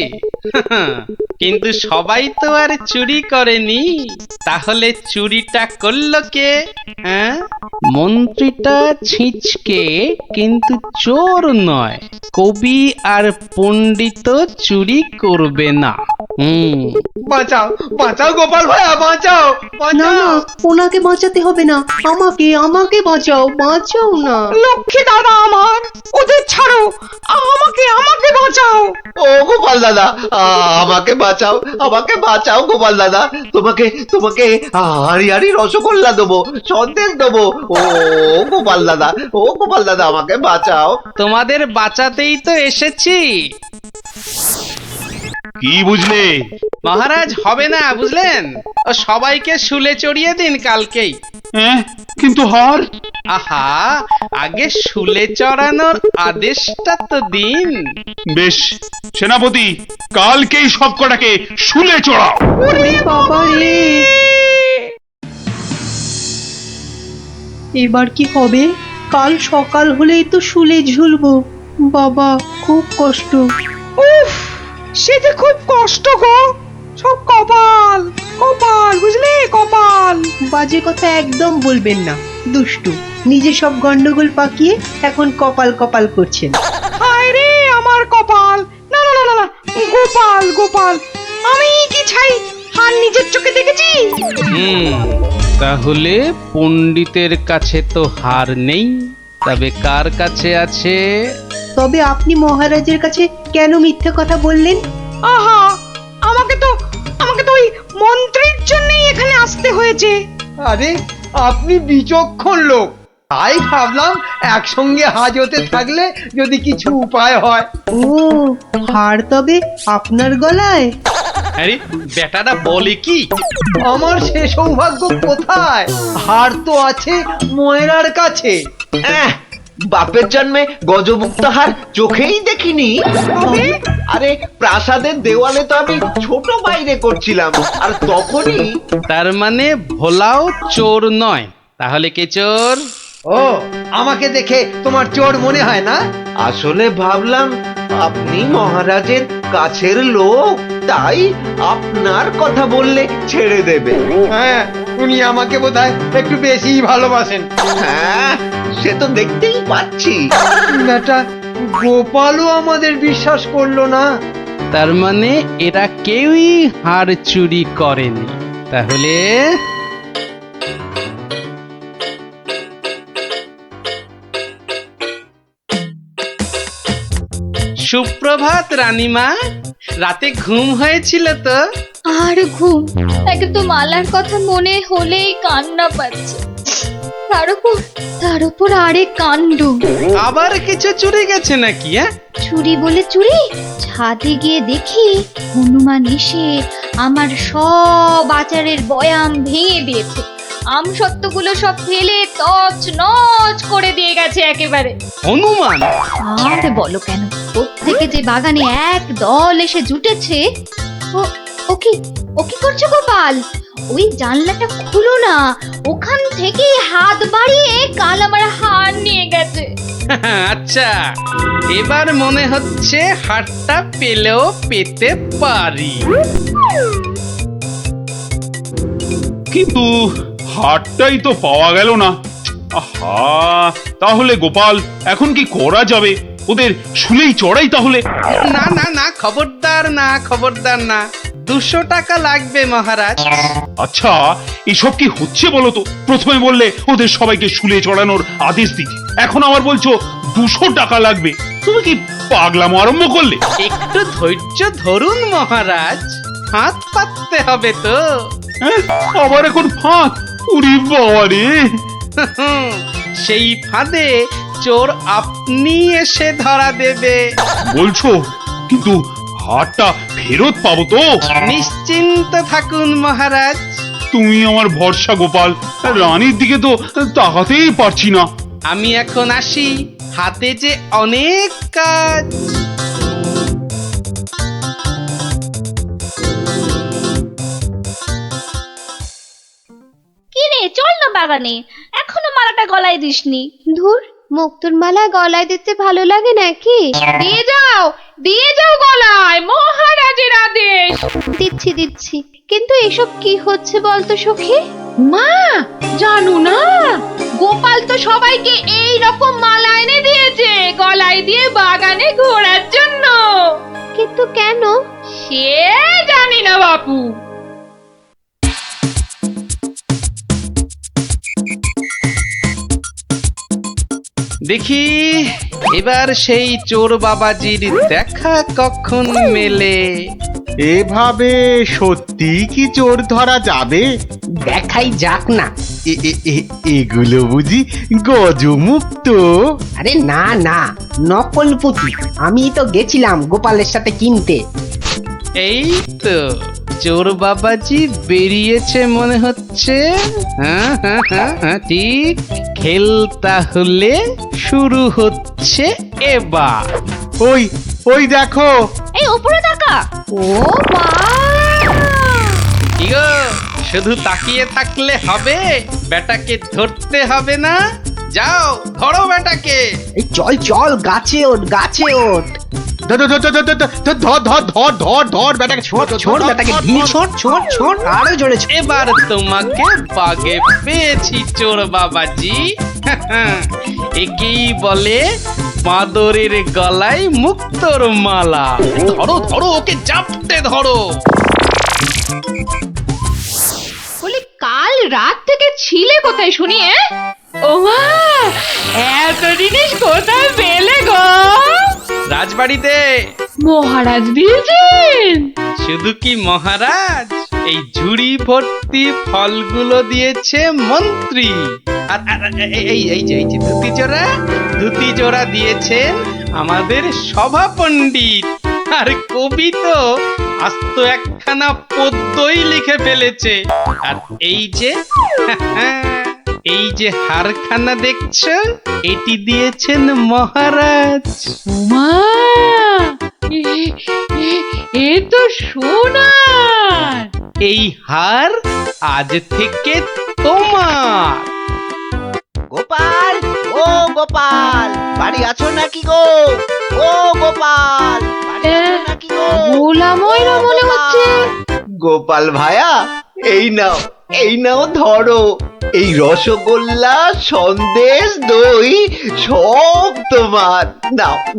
কিন্তু সবাই তো আর চুরি করেনি, তাহলে চুরিটা করলো কে? হ্যাঁ, মন্ত্রীটা ছিঁচকে কিন্তু চোর নয়, কবি আর পণ্ডিত চুরি করবে না। বাঁচাও বাঁচাও গোপাল ভাইয়া, বাঁচাও না না, ওনাকে বাঁচাতে হবে না, আমাকে বাঁচাও না। লক্ষ্মী দাদা আমার, ওদের ছাড়ো, আমাকে বাঁচাও। ও গোপাল দাদা, আমাকে বাঁচাও গোপাল দাদা। তোমাকে হাড়ি রসগোল্লা দেবো, সন্দেশ দেবো। ও গোপাল দাদা আমাকে বাঁচাও। তোমাদের বাঁচাতেই তো এসেছি। কি বুঝলে মহারাজ? হবে না বুঝলেন, ও সবাইকে শুলে চড়িয়ে দিন কালকেই। কিন্তু হার? আহা, আগে শুলে চড়ানোর আদেশটা তো দিন। বেশ সেনাপতি, কালকেই সব কটাকে শুলে চড়াও। বাবা রে, এবার কি হবে? কাল সকাল হলেই তো শুলে ঝুলবো। বাবা, খুব কষ্ট। উফ, সে যে খুব কষ্ট গো। সব কপাল বুঝলে, কপাল। বাজে কথা একদম বলবেন না, দুষ্টু। নিজে সব গন্ডগোল পাকিয়ে এখন কপাল করছেন। হায় রে আমার কপাল। না না না না, গোপাল, আমি কি ছাই হার নিজের চোখে দেখেছি? তাহলে পণ্ডিতের কাছে তো হার নেই, তবে কার কাছে আছে? তবে আপনি মহারাজের কাছে কেন মিথ্যে কথা বললেন? আহা, আমাকে তো ওই মন্ত্রীর জন্যই এখানে আসতে হয়েছে। আরে আপনি বিচক্ষণ লোক, তাই ভাবলাম একসঙ্গে হাজতে থাকলে যদি কিছু উপায় হয়। ও, হার তবে আপনার গলায়? আরে বেটাটা বলে কি? আমার সে সৌভাগ্য কোথায়? হার তো আছে ময়রার কাছে। বাপের জন্মে গজমুক্ত হার চোখেই দেখিনি। আরে প্রাসাদের দেওয়ালে তো আমি ছোট বাইরে করছিলাম, আর তখনই। তার মানে ভোলাও চোর নয়, তাহলে কে চোর? ও, আমাকে দেখে তোমার চোর মনে হয় না? আসলে ভাবলাম আপনি মহারাজের কাছের লোক, তাই আপনার কথা বললে ছেড়ে দেবে। হ্যাঁ, উনি আমাকে বোধহয় একটু বেশি ভালোবাসেন। হ্যাঁ, সে তো দেখতেই পাচ্ছি। বেটা গোপালও আমাদের বিশ্বাস করলো না। তার মানে এরা কেউই হার চুরি করেনি। তাহলে সুপ্রভাত রানীমা, রাতে ঘুম হয়েছিল তো? আর ঘুম, একদম মালার কথা মনে হলেই কান্না পাচ্ছে। তার উপর আরেক কাণ্ড। আবার কিছু চুরি গেছে নাকি? চুরি বলে চুরি, ছাদে গিয়ে দেখি হনুমান এসে আমার সব আচারের বয়াম ভেঙে দিয়েছে। আম সত্ত্বগুলো সব ফেলে তছ নছ করে দিয়ে গেছে একেবারে। হনুমান? আর বলো কেন, প্রত্যেকে যে বাগানে এক দল এসে জুটেছে। ও কি করছো গোপাল? ওই জানলাটা খুলো না, ওখান থেকে হাত বাড়িয়ে কাল আমার হার নিয়ে গেছে। আচ্ছা, এবার মনে হচ্ছে হারটা পেলেও পেতে পারি। কিন্তু হাটটাই তো পাওয়া গেল না। আহা, তাহলে গোপাল এখন কি করা যাবে? ওদের শুলেই চড়াই তাহলে। না না না, খবরদার না, খবরদার না। 200 টাকা লাগবে মহারাজ। আচ্ছা, এসব কি হচ্ছে বলো তো? প্রথমে বললে ওদের সবাইকে শুলে চড়ানোর আদেশ দিতে, এখন আবার বলছো 200 টাকা লাগবে। তুমি কি পাগলামো আরম্ভ করলে? একটু ধৈর্য ধরুন মহারাজ, হাত পাততে হবে তো। হ্যাঁ, আবার এখন ফাঁক? উরি বাবা রে! সেই ফাঁদে চোর আপনি এসে ধরা দেবে। বলছো, কিন্তু হাটটা ফেরত পাবো তো? নিশ্চিন্ত থাকুন মহারাজ। তুমি আমার ভরসা গোপাল, রানীর দিকে তো তাকাতেই পারছি না। আমি এখন আসি, হাতে যে অনেক কাজ। কি রে, চল না বাগানে, এখনো মালাটা গলায় দিসনি। ধুর, মুক্তোর মালা গলায় দিতে ভালো লাগে নাকি? দিয়ে যাও গলায়, মহারাজের আদেশ। দিচ্ছি, কিন্তু এসব কি হচ্ছে বলতো সখী? মা, জানো না, গোপাল তো সবাইকে এই রকম মালা এনে দিয়েছে গলায় দিয়ে বাগানে ঘোরার জন্য। কিন্তু কেন সে জানি না বাপু। দেখি এবার সেই চোর বাবাজির দেখা কখন মেলে। এভাবে সত্যি কি চোর ধরা যাবে? দেখাই যাক না। এগুলো বুঝি গজমুক্ত? আরে না না, নকল পুঁতি। আমি তো গেছিলাম গোপালের সাথে কিনতে। এই তো চোর বাবাজি বেরিয়েছে মনে হচ্ছে। হ্যাঁ, ঠিক। খেল তাহলে শুরু হচ্ছে এবার। ওই দেখো। এই উপরে তাকা। ও মা! কি গো, শুধু তাকিয়ে থাকলে হবে? বেটাকে ধরতে হবে না? যাও ধরো বেটাকে। এই চল গাছে ওঠ, গাছে ওঠ। ধর বেটাকে, ছোট বেটাকে ঢিল ছোট আরো জোরে ছোট। এবার তোমাকে বাগে পেয়েছি চোর বাবাজি। একেই বলে বাঁদরের গলায় মুক্তোর মালা। ধরো ওকে চাপতে ধরো। বলি, কাল রাত থেকে ছিলে কোথায় শুনি? ও মা, এত জিনিস কোথায় পেলে গো? রাজবাড়িতে। মহারাজ দিয়েছেন? শুধু কি মহারাজ, এই ঝুড়ি ভর্তি ফলগুলো দিয়েছে মন্ত্রী। আর এই যে ধুতি জোড়া দিয়েছেন আমাদের সভা পণ্ডিত। আর কবি তো আস্ত একখানা পদ্যই লিখে ফেলেছে। আর এই যে হারখানা দেখছো, এটি দিয়েছেন মহারাজ। মা, এ তো সোনার। এই হার আজ থেকে তোমার। গোপাল, ও গোপাল, বাড়ি আছো নাকি গো? ও গোপাল, বাড়ি আছো নাকি গো? গোলাময়রা মনে হচ্ছে। গোপাল ভায়া, এই নাও ধরো। এই রসগোল্লা, সন্দেশ, দই সব তোমার।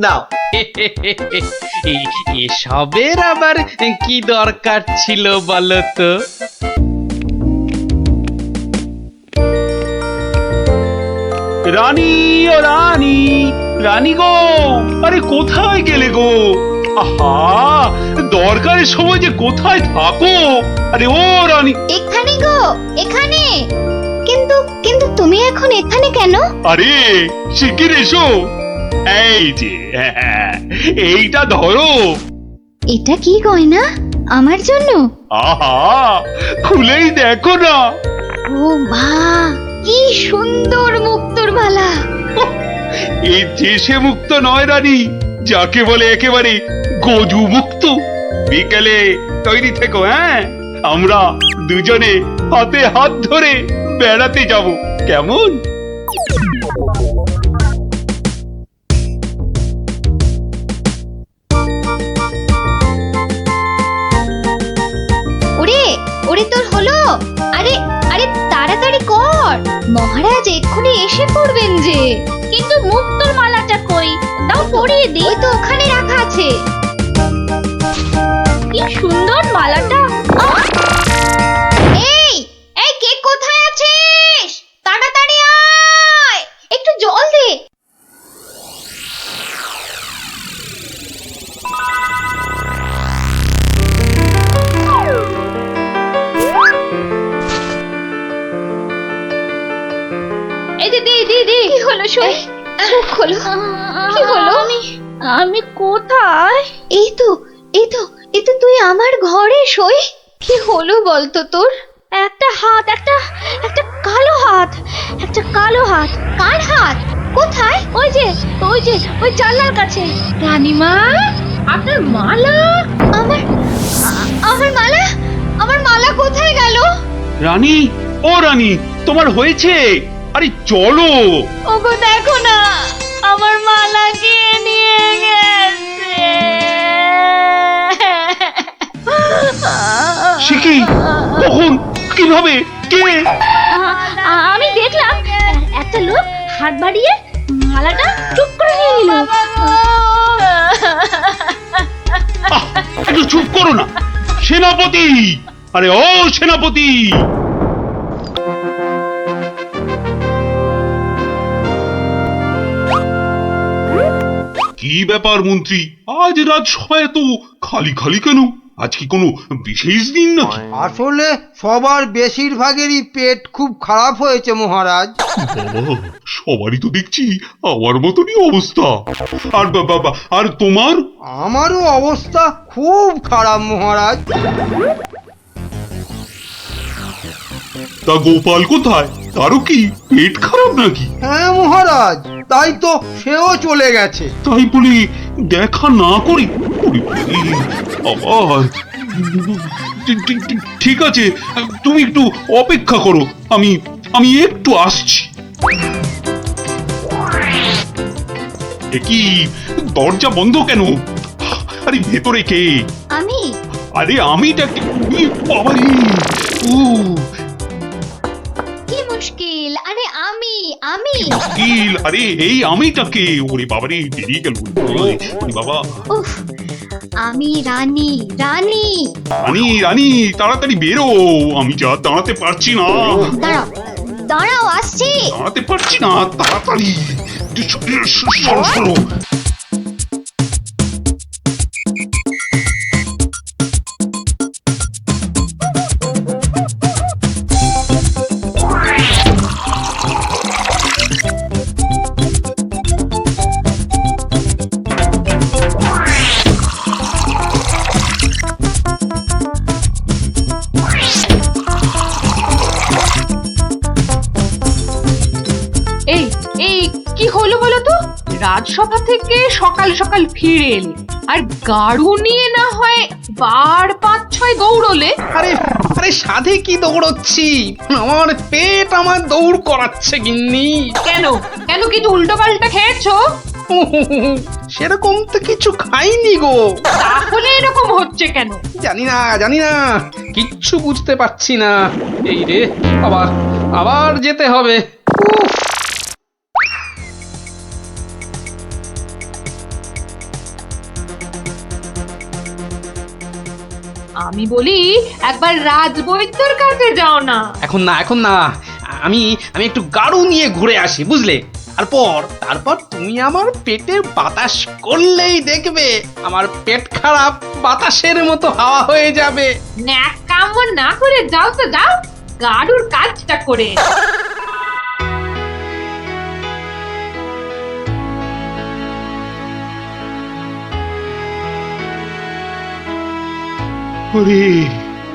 নাও। এসবের আবার কি দরকার ছিল বলো তো? রানী, ও রানী গো, আরে কোথায় গেলে গো? আহা, দরকারের সময় যে কোথায় থাকো? আরে ও রানী! এখানে গো, এখানে। কিন্তু তুমি এখন এখানে কেন? আরে শিগগির এসো। এই যে, এইটা ধরো। এটা কি গয়না? আমার জন্য? আহা, খুলেই দেখো না। ও মা, কি সুন্দর মুক্তোর মালা! এই দেশে মুক্ত নয় রানী, যাকে বলে একেবারে গজু মুক্ত। বিকেলে তৈরি থেকো, হ্যাঁ? আমরা দুজনে হাতে হাত ধরে বেড়াতে যাব, কেমন? ওরে ওরে, তোর হলো? আরে আরে, তাড়াতাড়ি কর, মহারাজ এক্ষুনি এসে পড়বেন যে। কিন্তু মুক্তোর মালাটা কই? দাও পরিয়ে দিই। ওই তো ওখানে রাখা আছে। কি সুন্দর মালাটা! আহ! এই এই, কে কোথায় আছিস? তাড়াতাড়ি আয়, একটু জল দে। এই যে, দি। কি হলো শুন? চোখ হলো। কি হলো? আমি কোথায়? এই তো তুই আমার ঘরে সই। কি হলো বলতো তোর? একটা হাত, একটা কালো হাত, কার হাত? কোথায়? ওই যে ওই জানলার কাছে। রানীমা, আপনার মালা! আমার মালা কোথায় গেল? রানী, ও রানী, তোমার হয়েছে? আরে চলো। ওগো দেখো না, আমার মালা কে নিয়ে গেছে। সে কি? কখন? কিভাবে? কে? আমি দেখলাম একটা লোক হাত বাড়িয়ে মালাটা চুপ করে নিয়ে নিল। একটু চুপ করো না সেনাপতি। আরে ও সেনাপতি, কি ব্যাপার মন্ত্রী? আজ রাজসভায় তো খালি খালি কেন? আজ কি কোনো বিশেষ দিন নাকি? আসলে সবার বেশিরভাগেরই পেট খুব খারাপ হয়েছে মহারাজ। সবারই তো দেখছি আমার মতনই অবস্থা। আর বাবা, আর তোমার? আমারও অবস্থা খুব খারাপ মহারাজ। তা গোপাল কোথায়? তারও কি পেট খারাপ নাকি? হ্যাঁ মহারাজ, তাই তো সেও চলে গেছে। তাই বলে দেখা না করি? আবার ঠিক আছে, তুমি একটু অপেক্ষা করো, আমি একটু আসছি। কি দরজা বন্ধ কেন? আরে ভেতরে কে? আমি? আরে আমিটা বাবারে! কি মুশকিল? আরে আমি মুশকিল? আরে এই আমিটাকে? ওরে বাবারে, বেরিয়ে গেল। ওরে বাবা! উফ, আমি রানী। রানী, তাড়াতাড়ি বেরো, আমি যা দাঁড়াতে পারছি না। দাঁড়াও, আসছি। দাঁড়াতে পারছি না, তাড়াতাড়ি সরো। এই কি হলো বলো তো? রাজসভা থেকে সকাল সকাল ফিরে এলে আর গাড়ু নিয়ে না হয় বার 5-6 দৌড়লে। আরে সাধে কি দৌড়চ্ছি, আমার পেট আমার দৌড় করাচ্ছে গিন্নি। কেন কিছু উল্টো পাল্টা খেয়েছো? সেরকম তো কিছু খাইনি গো। তাহলে এরকম হচ্ছে কেন? জানি না, কিচ্ছু বুঝতে পারছি না। এই রে, আবার যেতে হবে। উফ! আমি বলি একবার রাজবৈদ্যর কাছে যাও না। এখন না, আমি একটু গাড়ু নিয়ে ঘুরে আসি, বুঝলে? তারপর তুমি আমার পেটে বাতাস করলেই দেখবে আমার পেট খারাপ বাতাসের মতো হাওয়া হয়ে যাবে। ন্যাক কাম না করে যাও তো যাও, গাড়ুর কাজটা করে।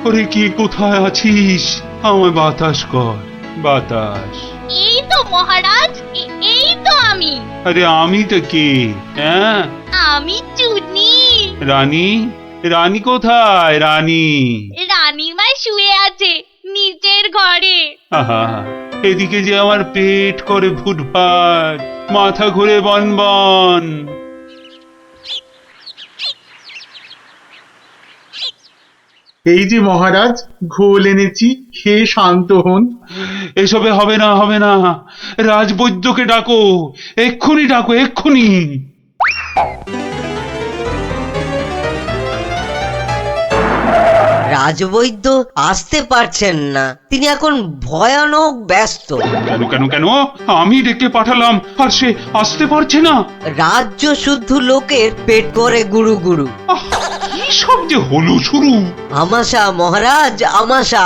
ওরে কে কোথায় আছিস? আমায় বাতাস কর। বাতাস। এই তো মহারাজ, এই তো আমি। আরে আমি তো কে? হ্যাঁ, আমি চুনি। রানী? রানী কোথায় রানী? রানীমা শুয়ে আছে নিচের ঘরে। আহা, এদিকে যে আমার পেট করে ফুটফাট, মাথা ঘুরে বনবন। এই যে মহারাজ, ঘোল এনেছি, খেয়ে শান্ত হন। এসবে হবে না, হবে না। রাজবৈদ্যকে ডাকো, এক্ষুনি ডাকো, এক্ষুনি। রাজবৈদ্য আসতে পারছেন না, তিনি এখন ভয়ানক ব্যস্ত। কেন কেন কেন? আমি ডেকে পাঠালাম আর সে আসতে পারছে না। রাজ্য শুদ্ধ লোকের পেট করে গুরু গুরু। আহ, কি সব যে হলো শুরু। আমাশা মহারাজ, আমাশা।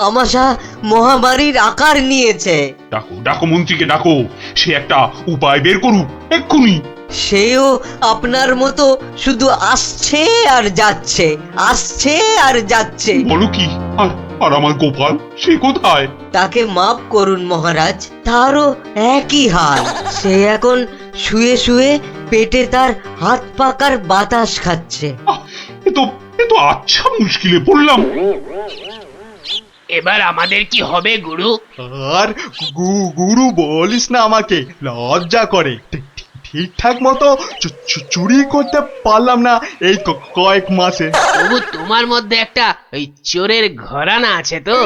আমাশা মহামারীর আকার নিয়েছে। ডাকো ডাকো, মন্ত্রীকে ডাকো, সে একটা উপায় বের করুক এক্ষুনি। সেও আপনার মতো শুধু আসছে আর যাচ্ছে, আসছে আর যাচ্ছে। বলো কি? আর আর আমার গোপাল, সে কোথায়? তাকে মাফ করুন মহারাজ, তারও একই হাল। সে এখন শুয়ে শুয়ে পেটে তার হাত পাকার বাতাস খাচ্ছে। আহ, এ তো আচ্ছা মুশকিলে পড়লাম। এবার আমাদের কি হবে গুরু? আর গুরু বলিস না, আমাকে লজ্জা করে। ঠিকঠাক মতো চুরি করতে পারলাম না এই কয়েক মাসে। তবু তোমার মধ্যে একটা ওই চোরের ঘরানা আছে তো?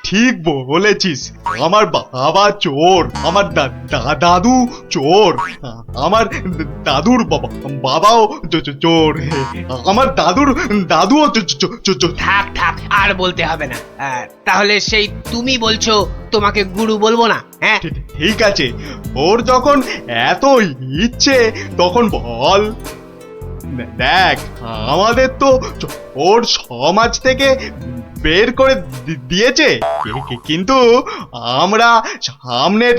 ঠিক বলেছিস, আমার বাবা চোর, আমার দাদু চোর, আমার দাদুর বাবাও চোর, আমার দাদুও চোর। থাক থাক, আর বলতে হবে না। তাহলে সেই তুমি বলছো তোমাকে গুরু বলবো না? হ্যাঁ ঠিক আছে, ওর যখন এত ইচ্ছে তখন বল। দেখ, আমাদের তো ওর সমাজ থেকে বের করে দিয়েছে, কিন্তু আমরা সামনের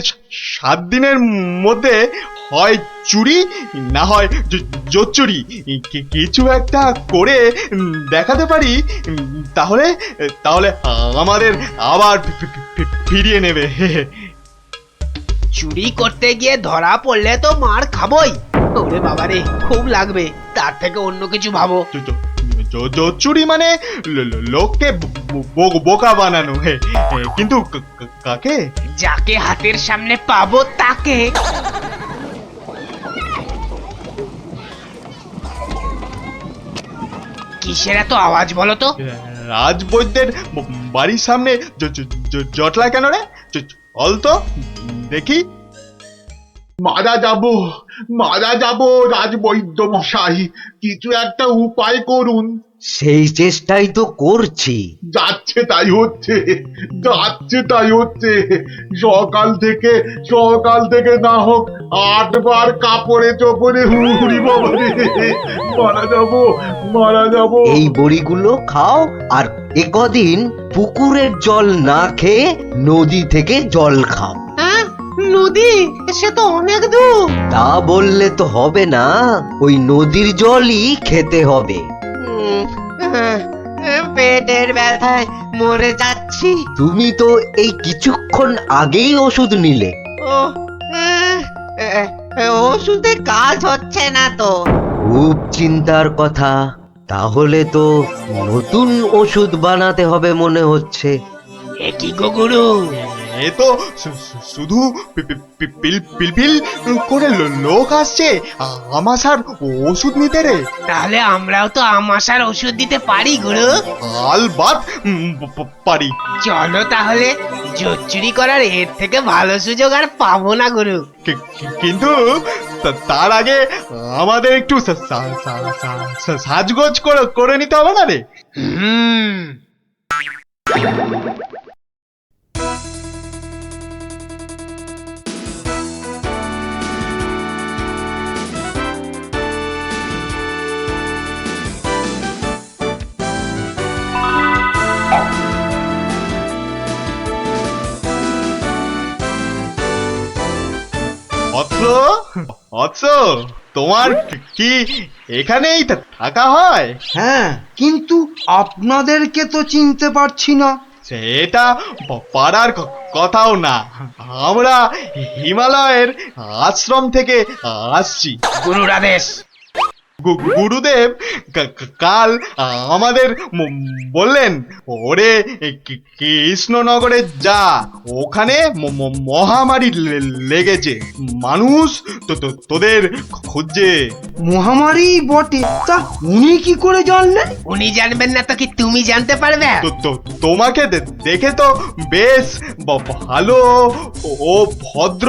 7 দিনের মধ্যে হয় চুরি না হয় জোচ্চুরি কিছু একটা করে দেখাতে পারি, তাহলে তাহলে আমাদের আবার ফিরিয়ে নেবে। চুরি করতে গিয়ে ধরা পড়লে তো মার খাবোই। ওরে বাবারে, খুব লাগবে। তার থেকে অন্য কিছু ভাবো। জোচ্চুরি মানে লোককে বোকা বানানো, কিন্তু কাকে? যাকে হাতের সামনে পাবো তাকে। কিসের এত আওয়াজ বলো তো? রাজবৈদ্যের বাড়ির সামনে জটলা কেন রে? চল তো দেখি। মারা যাব রাজবৈদ্য মশাই, কিছু একটা উপায় করুন। সেই চেষ্টাই তো করছি। যাচ্ছে তাই হচ্ছে, সকাল থেকে না হোক 8 বার কাপড়ে চোপড়ে হুড়ি বাবা রে, মারা যাব। এই বড়িগুলো খাও, আর একদিন পুকুরের জল না খেয়ে নদী থেকে জল খাও। নদী, সে তো অনেক দূর। তা বললে তো হবে না, ওই নদীর জলই খেতে হবে। পেটের ব্যথায় মরে যাচ্ছি। তুমি তো এই কিছুক্ষণ আগেই ওষুধ নিলে। ওষুধে কাজ হচ্ছে না তো। খুব চিন্তার কথা। তাহলে তো নতুন ওষুধ বানাতে হবে মনে হচ্ছে। এ কি গো গুরু? এ তো শুধু পিলপিল করে লোক আসছে আমাশার ওষুধ নিতে রে। তাহলে আমরাও তো আমাশার ওষুধ দিতে পারি গুরু। আলবাত পারি। চলো তাহলে, জোচ্চুরি করার এর থেকে ভালো সুযোগ আর পাবো না গুরু। কিন্তু তার আগে আমাদের একটু সাজগোজ করে নিতে হবে না রে? তোমার কি এখানেই থাকা হয়? হ্যাঁ, কিন্তু আপনাদেরকে তো চিনতে পারছি না। সেটা পারার কথাও না। আমরা হিমালয়ের আশ্রম থেকে আসছি। গুরুর আদেশ। গুরুদেব কাল আমাদের বললেন, ওরে কৃষ্ণনগরে যা, ওখানে মহামারী লেগেছে, মানুষ তোদের খুঁজছে। মহামারী বটে, তা উনি কি করে জানলেন? উনি জানবেন না তো কি তুমি জানতে পারবে? তোমাকে দেখে তো বেশ ভালো ও ভদ্র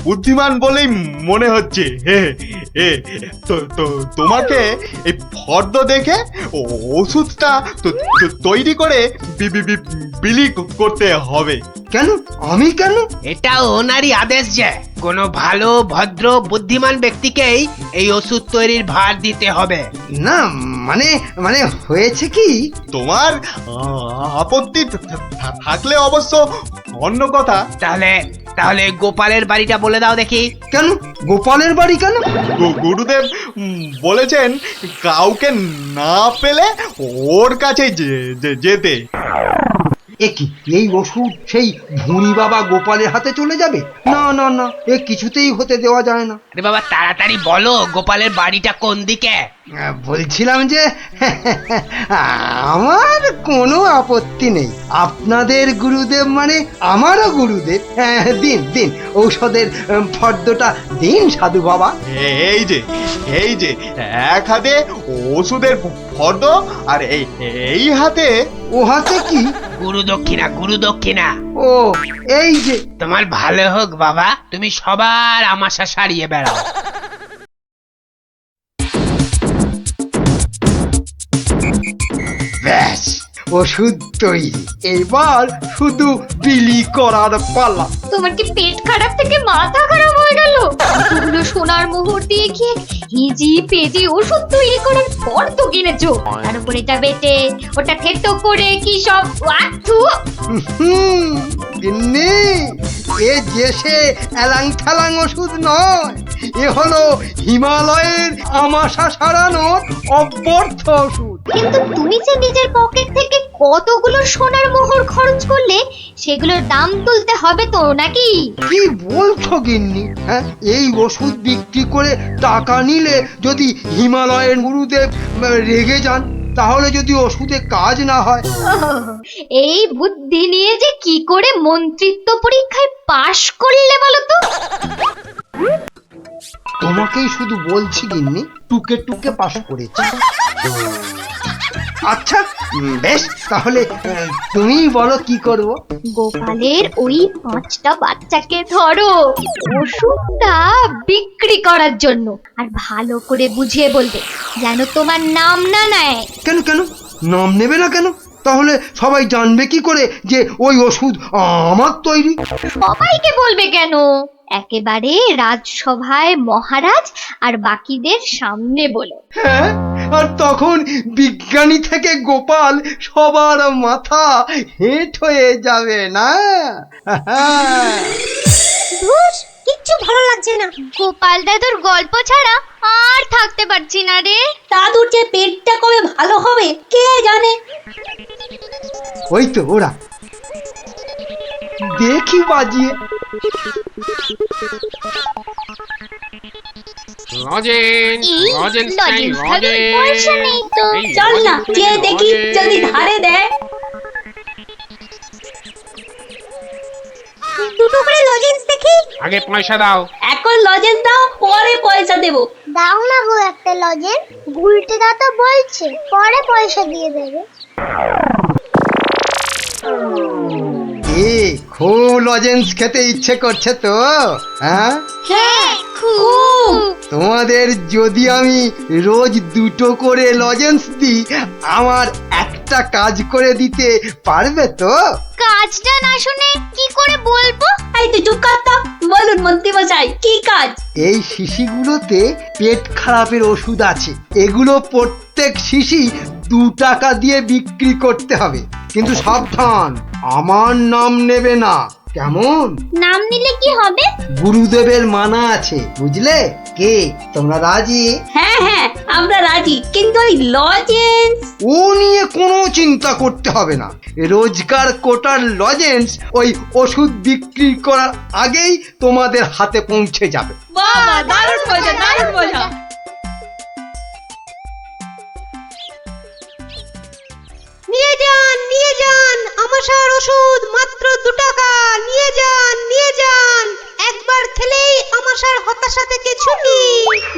বুদ্ধিমান বলেই মনে হচ্ছে। তোমাকে এই ফর্দ দেখে ওষুধটা তৈরি করে বিলি করতে হবে। কেন আমি কেন? এটা ওনারই আদেশ যে কোনো ভালো ভদ্র বুদ্ধিমান ব্যক্তিকেই এই ওষুধ তৈরির ভার দিতে হবে। না মানে মানে হয়েছে কি, তোমার আপত্তি থাকলে অবশ্য অন্য কথা। তাহলে গোপালের বাড়িটা বলে দাও দেখি। কেন গোপালের বাড়ি কেন? গুরুদেব বলেছেন কাউকে না পেলে ওর কাছে যেতে। কি এই ওষুধ সেই ভুঁড়ি বাবা গোপালের হাতে চলে যাবে? না না না, এ কিছুতেই হতে দেওয়া যায় না। আরে বাবা তাড়াতাড়ি বলো, গোপালের বাড়িটা কোন দিকে? বলছিলাম যে আমার কোনো আপত্তি নেই। আপনাদের গুরুদেব মানে আমারও গুরুদেব। দিন দিন ঔষধের ফর্দটা দিন সাধু বাবা। এই যে এক হাতে ওষুধের ফর্দ, আর এই হাতে। ও হাতে কি? গুরু দক্ষিণা। ও এই যে। তোমার ভালো হোক বাবা, তুমি সবার আমাশা সারিয়ে বেড়াও। ব্যাস, ওষুধ তৈরি, এবার শুধু বিলি করার পালা। তোমার কি পেট খারাপ থেকে মাথা খারাপ হয়ে গেল? ওগুলো সোনার মোহর দিয়ে খেয়ে হিজি পেজি ওষুধ তৈরি করার পর তো কিনেছো, তার উপরে এটা বেটে ওটা থেতো করে কি সব ওয়াথু। গিন্নি, এ যে সে এলাং থালাং ওষুধ নয়, এ হলো হিমালয়ের আমাশা সারানোর অব্যর্থ ওষুধ। কিন্তু তুমি যে নিজের পকেট থেকে কতগুলো সোনার মোহর খরচ করলে, সেগুলোর দাম তুলতে হবে তো নাকি? কি বলছো গিন্নি? হ্যাঁ, এই ওষুধ বিক্রি করে টাকা নিলে যদি হিমালয়ের গুরুদেব রেগে যান, তাহলে যদি ওষুধে কাজ না হয়। এই বুদ্ধি নিয়ে যে কি করে মন্ত্রিত্ব পরীক্ষায় পাশ করলে বলো তো? তোমাকেই শুধু বলছি গিন্নি, টুকে টুকে পাশ করেছি। আচ্ছা বেশ, তাহলে তুমি বলো কি করব? গোপালের ওই 5টা বাচ্চাকে ধরো ওষুধটা বিক্রি করার জন্য, আর ভালো করে বুঝিয়ে বলবে যেন তোমার নাম না নেয়। কেন কেন নাম নেবে না কেন? তাহলে সবাই জানবে কি করে যে ওই ওষুধ আমার তৈরি? সবাইকে বলবে কেন, একেবারে রাজসভায় মহারাজ আর বাকিদের সামনে বলো। হ্যাঁ, আর তখন বিজ্ঞানী থেকে গোপাল সবার মাথা হেঁট হয়ে যাবে না? ধুস, কিচ্ছু ভালো লাগছে না। গোপাল দাদুর গল্প ছাড়া আর থাকতে পারছি না রে। দাদুর যে পেটটা কবে ভালো হবে কে জানে। ওই তো ওরা, দেখি বাজিয়ে। চল না যে দেখি যদি ধারে দেয়। দুটো করে লজেন্স দেখি। আগে পয়সা দাও। এখন লজেন্স দাও, পরে পয়সা দেবো। দাও না গো একটা লজেন্স, গুলটে দা তো বলছে পরে পয়সা দিয়ে দেবে। খুব লজেন্স খেতে ইচ্ছে করছে তো? হ্যাঁ হ্যাঁ, খুব। তোমাদের যদি আমি রোজ 2টো করে লজেন্স দিই, আমার একটা কাজ করে দিতে পারবে তো? কাজটা না শুনে কি করে বলবো? এই তুই চুপ কর তো। বলুন মন্ত্রী মশাই, কি কাজ? এই শিশিগুলোতে পেট খারাপের ওষুধ আছে, এগুলো প্রত্যেক শিশি 2 টাকা দিয়ে বিক্রি করতে হবে। কিন্তু সাবধান, আমার নাম নেবে না। কেমন? নাম নিলে কি হবে? গুরুদেবের মানা আছে, বুঝলে? কে তোমরা রাজি? হ্যাঁ হ্যাঁ আমরা রাজি, কিন্তু ওই লজেন্স ও নিয়ে কোনো চিন্তা করতে হবে না। রোজকার কোটার লজেন্স ওই ওষুধ বিক্রি করার আগেই তোমাদের হাতে পৌঁছে যাবে। বাবা দারুণ মজা, দারুণ মজা। নিয়ে যান আমাশার ওষুধ মাত্র 2 টাকা। নিয়ে যান একবার খেলেই আমাশার হতাশা থেকে ছুটি।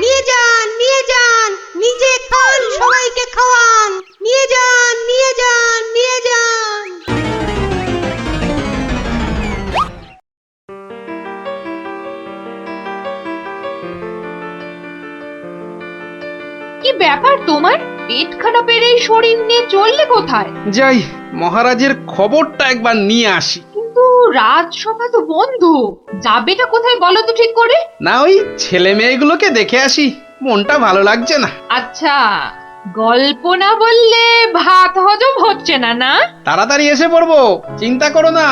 নিয়ে যান নিজে খান, সবাইকে খাওয়ান। নিয়ে যান কি ব্যাপার তোমার? পেট খারাপের এই শরীর নিয়ে চললে কোথায়? যাই মহারাজের খবরটা একবার নিয়ে আসি। কিন্তু রাজসভা তো বন্ধ, যাবেটা কোথায় বলো তো ঠিক করে? না ওই ছেলে মেয়েগুলোকে দেখে আসি, মনটা ভালো লাগছে না। আচ্ছা, গল্প না বললে ভাত হজম হচ্ছে না, না? তাড়াতাড়ি এসে পড়বো, চিন্তা করো না।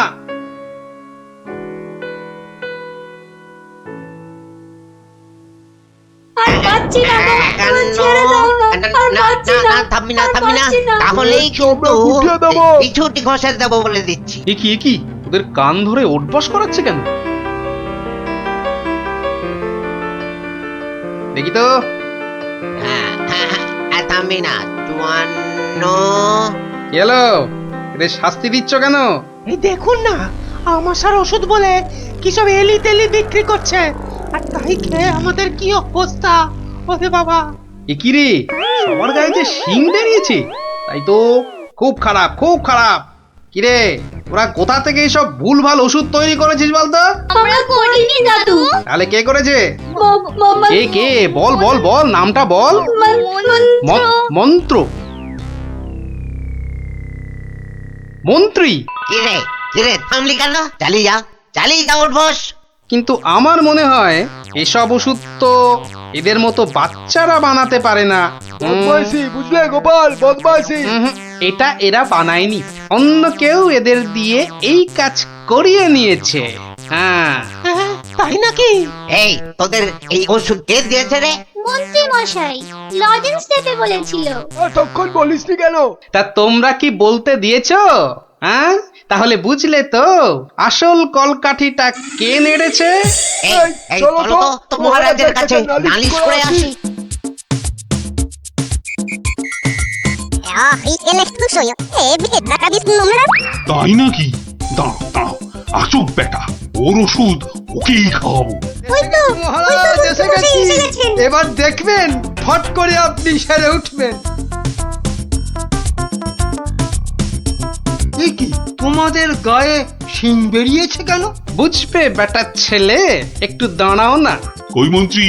আর পাচ্ছি না গো, আমার ছেড়ে দাও না, আর পাচ্ছি না, থামবি না পাচ্ছি না। তাহলেই কিন্তু পিছুটি ঘষে দেবো বলে দিচ্ছি। কি ওদের কান ধরে ওঠবস করাচ্ছে কেন? দেখি তো। থামবি না। 54 কি হলো? এদের শাস্তি দিচ্ছ কেন? এই দেখুন না, আমাশার ওষুধ বলে কি সব এলি তেলি বিক্রি করছে, আর তাই খেয়ে আমাদের কি অবস্থা। ওরে বাবা, এ কি রে, সবার গায়ে যে শিং বেরিয়েছে, তাই তো খুব খারাপ, খুব খারাপ। কিরে, ওরা কোথা থেকে এইসব ভুলভাল ওষুধ তৈরি করেছিস বলতো? আমরা করিনি দাদু। তাহলে কে করেছে? মামা কে বল নামটা বল। মন্ত্র মন্ত্রী। কিরে থামলি কেন? চালিয়ে যা উঠবস। কিন্তু আমার মনে হয় এসব ওষুধ তো এদের মতো বাচ্চারা বানাতে পারে না। বুঝলে গোপাল, বদমাইশি। এটা এরা বানায়নি, অন্য কেউ এদের দিয়ে এই কাজ করিয়ে নিয়েছে। হ্যাঁ, তাই নাকি? এই তোদের এই ওষুধ কে দিয়েছে রে? মন্ত্রী মশাই লজেন্স দিতে বলেছিল। তখন বলিসনি কেন? তা তোমরা কি বলতে দিয়েছো? হ্যাঁ, তাহলে বুঝলে তো আসল কলকাঠিটা কে নেড়েছে। এই চলো তো মহারাজের কাছে নালিশ করে আসি। তাই নাকি? দাঁড়াও, আসুক বেটা, ওর ওষুধ ওকেই খাওয়াবো। মহারাজ এসে গেছেন, এবার দেখবেন ফট করে আপনি সেরে উঠবেন। এ কি, তোমাদের গায়ে শিং বেরিয়েছে কেন? বুঝবে বেটা ছেলে, একটু দাঁড়াও না। কই মন্ত্রী,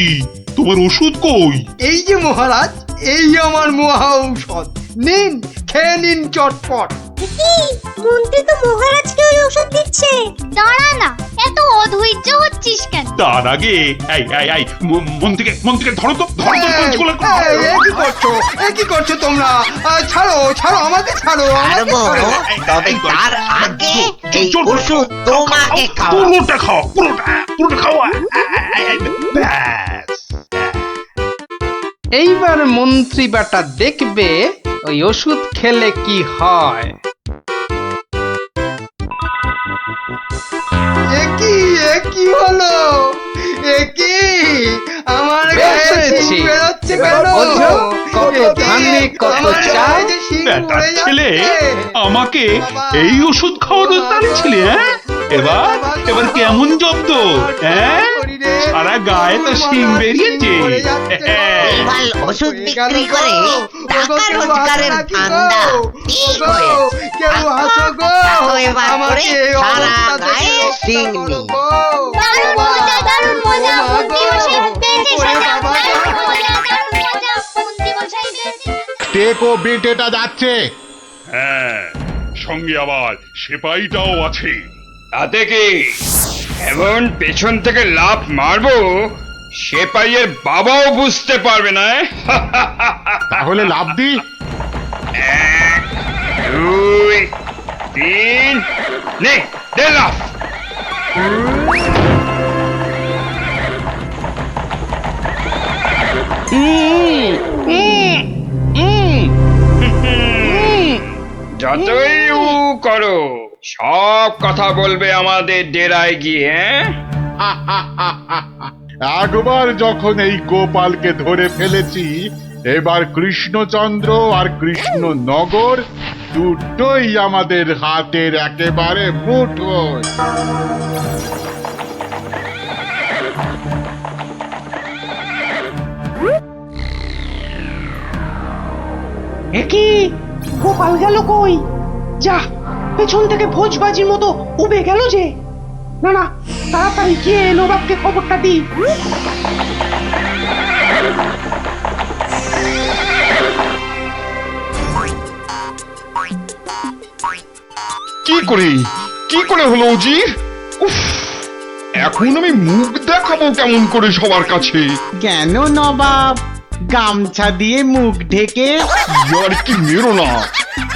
তোমার ওষুধ কই? এই যে মহারাজ, এই আমার মহা ঔষধ, নিন খেয়ে নিন চটপট। মন্ত্রী তো মহারাজকে ওই ওষুধ দিচ্ছে। দাঁড়া না, এত অধৈর্য হচ্ছিস কেন? তার আগে এই মন্ত্রীকে ধরো তো। এ কি করছো তোমরা? ছাড়ো আমাকে, ছাড়ো। তবে তার আগে এই ওষুধ তোমাকে পুরোটা খাওয়া। ব্যাস। এইবার মন্ত্রী বেটা দেখবে ওই ওষুধ খেলে কি হয়। এ কি হলো? এ কি আমার গায়ে শিং বেরোচ্ছে কেন? কত ধানে কত চাল। বেটার ছেলে, আমাকে এই ওষুধ খাওয়ানোর তালে ছিলে? এবার কেমন জব্দ? সারা গায়ে তো শিং বেরিয়েছে। ওষুধ বিক্রি করে টাকা রোজগারের ধান্দা ঠিক হয়েছে। এবার করে সারা গায়ে শিং নেই। দারুণ মজা, মন্ত্রী মশাই পেয়েছে সেটা। মন্ত্রী মশাই পেয়েছে। টেকো বেটেটা যাচ্ছে। হ্যাঁ, সঙ্গে আবার সেপাইটাও আছে। তাতে কি এমন পেছন থেকে লাফ মারবো সেপাইয়ের বাবাও বুঝতে পারবে না। তাহলে লাভ দি। 1, 2, 3, নে দে লাফ। যতই উ করো, সব কথা বলবে আমাদের ডেরায় গিয়ে, একবার যখন এই গোপালকে ধরে ফেলেছি, এবার কৃষ্ণচন্দ্র আর কৃষ্ণনগর দুটোই আমাদের হাতের একেবারে মুঠোয়। একি গোপাল গেল কই? যা, পেছন থেকে ভোজবাজির মতো উবে গেল যে। না না, তাড়াতাড়ি গিয়ে নবাবকে খবরটা দি। কি করে হলো উজির? উফ, এখন আমি মুখ দেখাবো কেমন করে সবার কাছে? কেন নবাব, গামছা দিয়ে মুখ ঢেকে? আর কি মেরো না,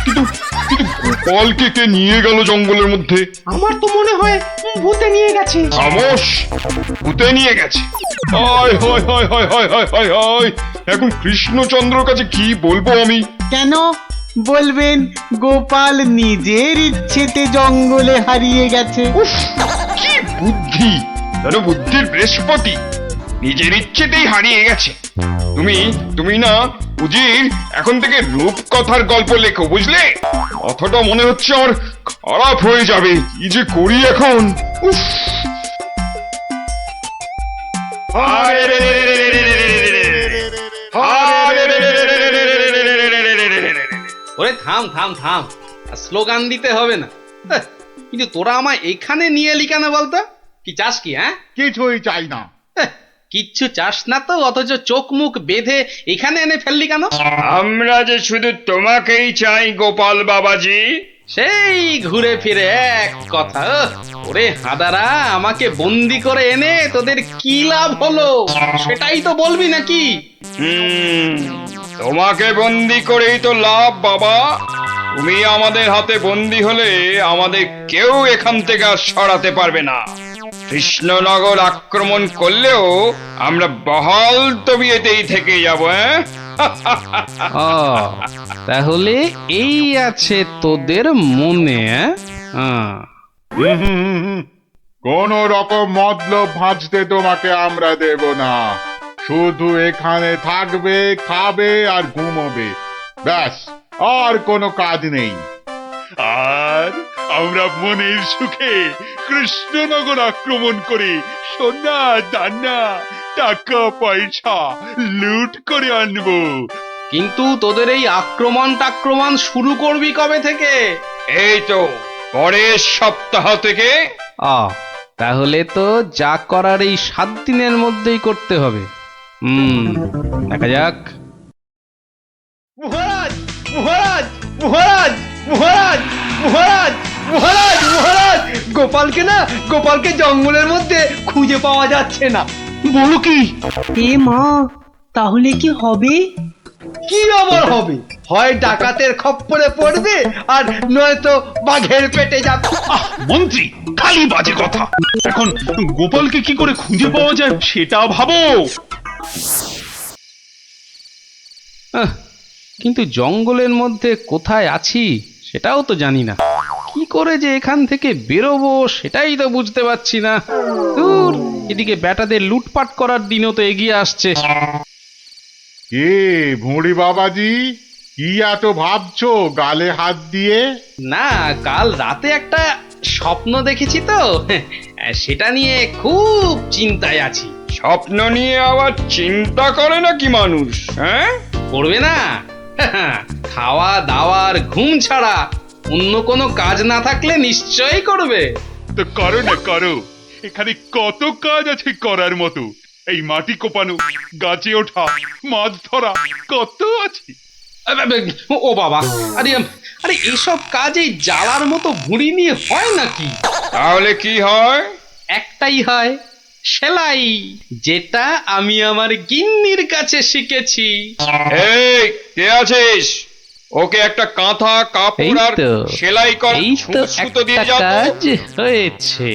কিন্তু কিন্তু গোপালকে কে নিয়ে গেল জঙ্গলের মধ্যে? আমার তো মনে হয় ভূতে নিয়ে গেছে। খামোশ, ভূতে নিয়ে গেছে? হায় হায় হায় হায় হায় হায় হায় হায়, এখন কৃষ্ণচন্দ্রর কাছে কি বলবো আমি? কেন বলবেন গোপাল নিজের ইচ্ছেতে জঙ্গলে হারিয়ে গেছে? উফ, কি বুদ্ধি, যেন বুদ্ধির বৃহস্পতি, নিজের ইচ্ছেতেই হারিয়ে গেছে। তুমি না উজির, এখন থেকে রূপকথার গল্প লেখো, বুঝলে? কথাটা মনে হচ্ছে আমার খারাপ হয়ে যাবে, কি যে করি এখন। উফ, ওরে থাম থাম থাম, আর স্লোগান দিতে হবে না। হ্যাঁ, কিন্তু তোরা আমায় এখানে নিয়ে এলি কেন বলতো? কি চাস কি? হ্যাঁ, কিছুই চাই না। হ্যাঁ, কিচ্ছু চাস না তো, অথচ চোখ মুখ বেঁধে এখানে এনে ফেললি কেন? আমরা যে শুধু তোমাকেই চাই গোপাল বাবাজি। সেই ঘুরে ফিরে এক কথা। ওরে হাদারা, আমাকে বন্দি করে এনে তোদের কি লাভ হলো সেটাই তো বলবি নাকি? তোমাকে বন্দি করেই তো লাভ বাবা। তুমি আমাদের হাতে বন্দি হলে আমাদের কেউ এখান থেকে আর সরাতে পারবে না। কৃষ্ণনগর আক্রমণ করলেও আমরা বহাল তবিয়েতেই থেকে যাব। তাহলে এই আছে তোদের মনে? কোন রকম মতলব ভাঁজতে তোমাকে আমরা দেব না। শুধু এখানে থাকবে, খাবে আর ঘুমোবে, ব্যাস, আর কোনো কাজ নেই। আর আমরা মনের সুখে কৃষ্ণনগর আক্রমণ করে সোনা দানা টাকা পয়সা লুট করে আনবো। কিন্তু তোদের এই আক্রমণ শুরু করবি কবে থেকে? এই তো পরের সপ্তাহ থেকে। তাহলে তো যা করার এই 7 দিনের মধ্যেই করতে হবে। দেখা যাক। মহারাজ মহারাজ মহারাজ মহারাজ মহারাজ মহারাজ মহারাজ, গোপালকে জঙ্গলের মধ্যে খুঁজে পাওয়া যাচ্ছে না। বলো কি? এ মা, তাহলে কি হবে? কি আবার হবে? হয় ডাকাতের খপ্পরে পড়বে, আর নয়তো বাঘের পেটে যাবে। মন্ত্রী, খালি বাজে কথা। এখন গোপালকে কি করে খুঁজে পাওয়া যায় সেটা ভাবো। কিন্তু জঙ্গলের মধ্যে কোথায় আছি সেটাও তো জানি না। কি করে যে এখান থেকে বেরোবো সেটাই তো বুঝতে পারছি না। দূর, এদিকে ব্যাটাদের লুটপাট করার দিনও তো এগিয়ে আসছে। কে ভুঁড়ি বাবাজি, কি এত ভাবছো গালে হাত দিয়ে? না, কাল রাতে একটা স্বপ্ন দেখেছি তো, সেটা নিয়ে খুব চিন্তায় আছি। স্বপ্ন নিয়ে আবার চিন্তা করে নাকি মানুষ? হ্যাঁ, করবে না? খাওয়া দাওয়ার ঘুম ছাড়া অন্য কোনো কাজ না থাকলে নিশ্চয়ই করবে। তো করো না, করো। এখানে কত কাজ আছে করার মতো। এই মাটি কোপানো, গাছে ওঠা, মাছ ধরা, কত আছে। ও বাবা, আরে আরে এসব কাজ এই জ্বালার মতো ভুঁড়ি নিয়ে হয় নাকি? তাহলে কি হয়? একটাই হয়, সেলাই, যেটা আমি আমার গিন্নির কাছে শিখেছি। এই কে আছিস? ওকে একটা কাঁথা কাপড় আর সেলাই কর সুতো দিয়ে যাও। কাজ হয়েছে।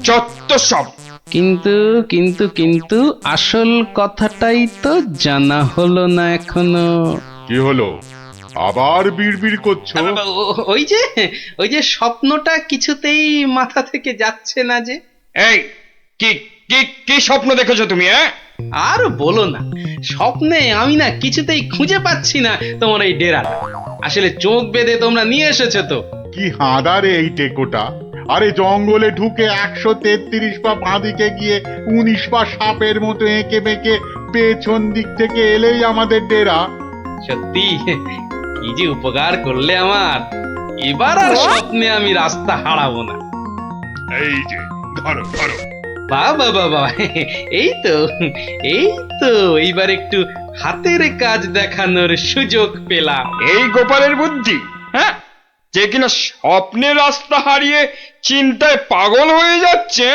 চত্ব সব। কিন্তু কিন্তু কিন্তু আসল কথাটাই তো জানা হলো না এখনো। কি হলো, আবার বিড়বিড় করছো? ওই যে স্বপ্নটা কিছুতেই মাথা থেকে যাচ্ছে না যে। এই কি কি কি স্বপ্ন দেখেছো তুমি? আর বলো না, স্বপ্নে আমি না কিছুতেই খুঁজে পাচ্ছি না তোমার এই ডেরাটা। আসলে চোখ বেঁধে তোমরা নিয়ে এসেছো তো। কি হাঁদারে এই টেকোটা! আরে জঙ্গলে ঢুকে 133 পা বাঁদিকে গিয়ে 19 পা সাপের মতো এঁকে বেঁকে পেছন দিক থেকে এলেই আমাদের ডেরা। সত্যি কি যে উপকার করলে আমার, এবার আর স্বপ্নে আমি রাস্তা হারাবো না। এই যে ধরো ধরো। বাবা বাবা, এই তো এইবার একটু হাতের কাজ দেখানোর সুযোগ পেলাম। এই গোপালের বুদ্ধি, হ্যাঁ, যে কিনা স্বপ্নে রাস্তা হারিয়ে চিন্তায় পাগল হয়ে যাচ্ছে।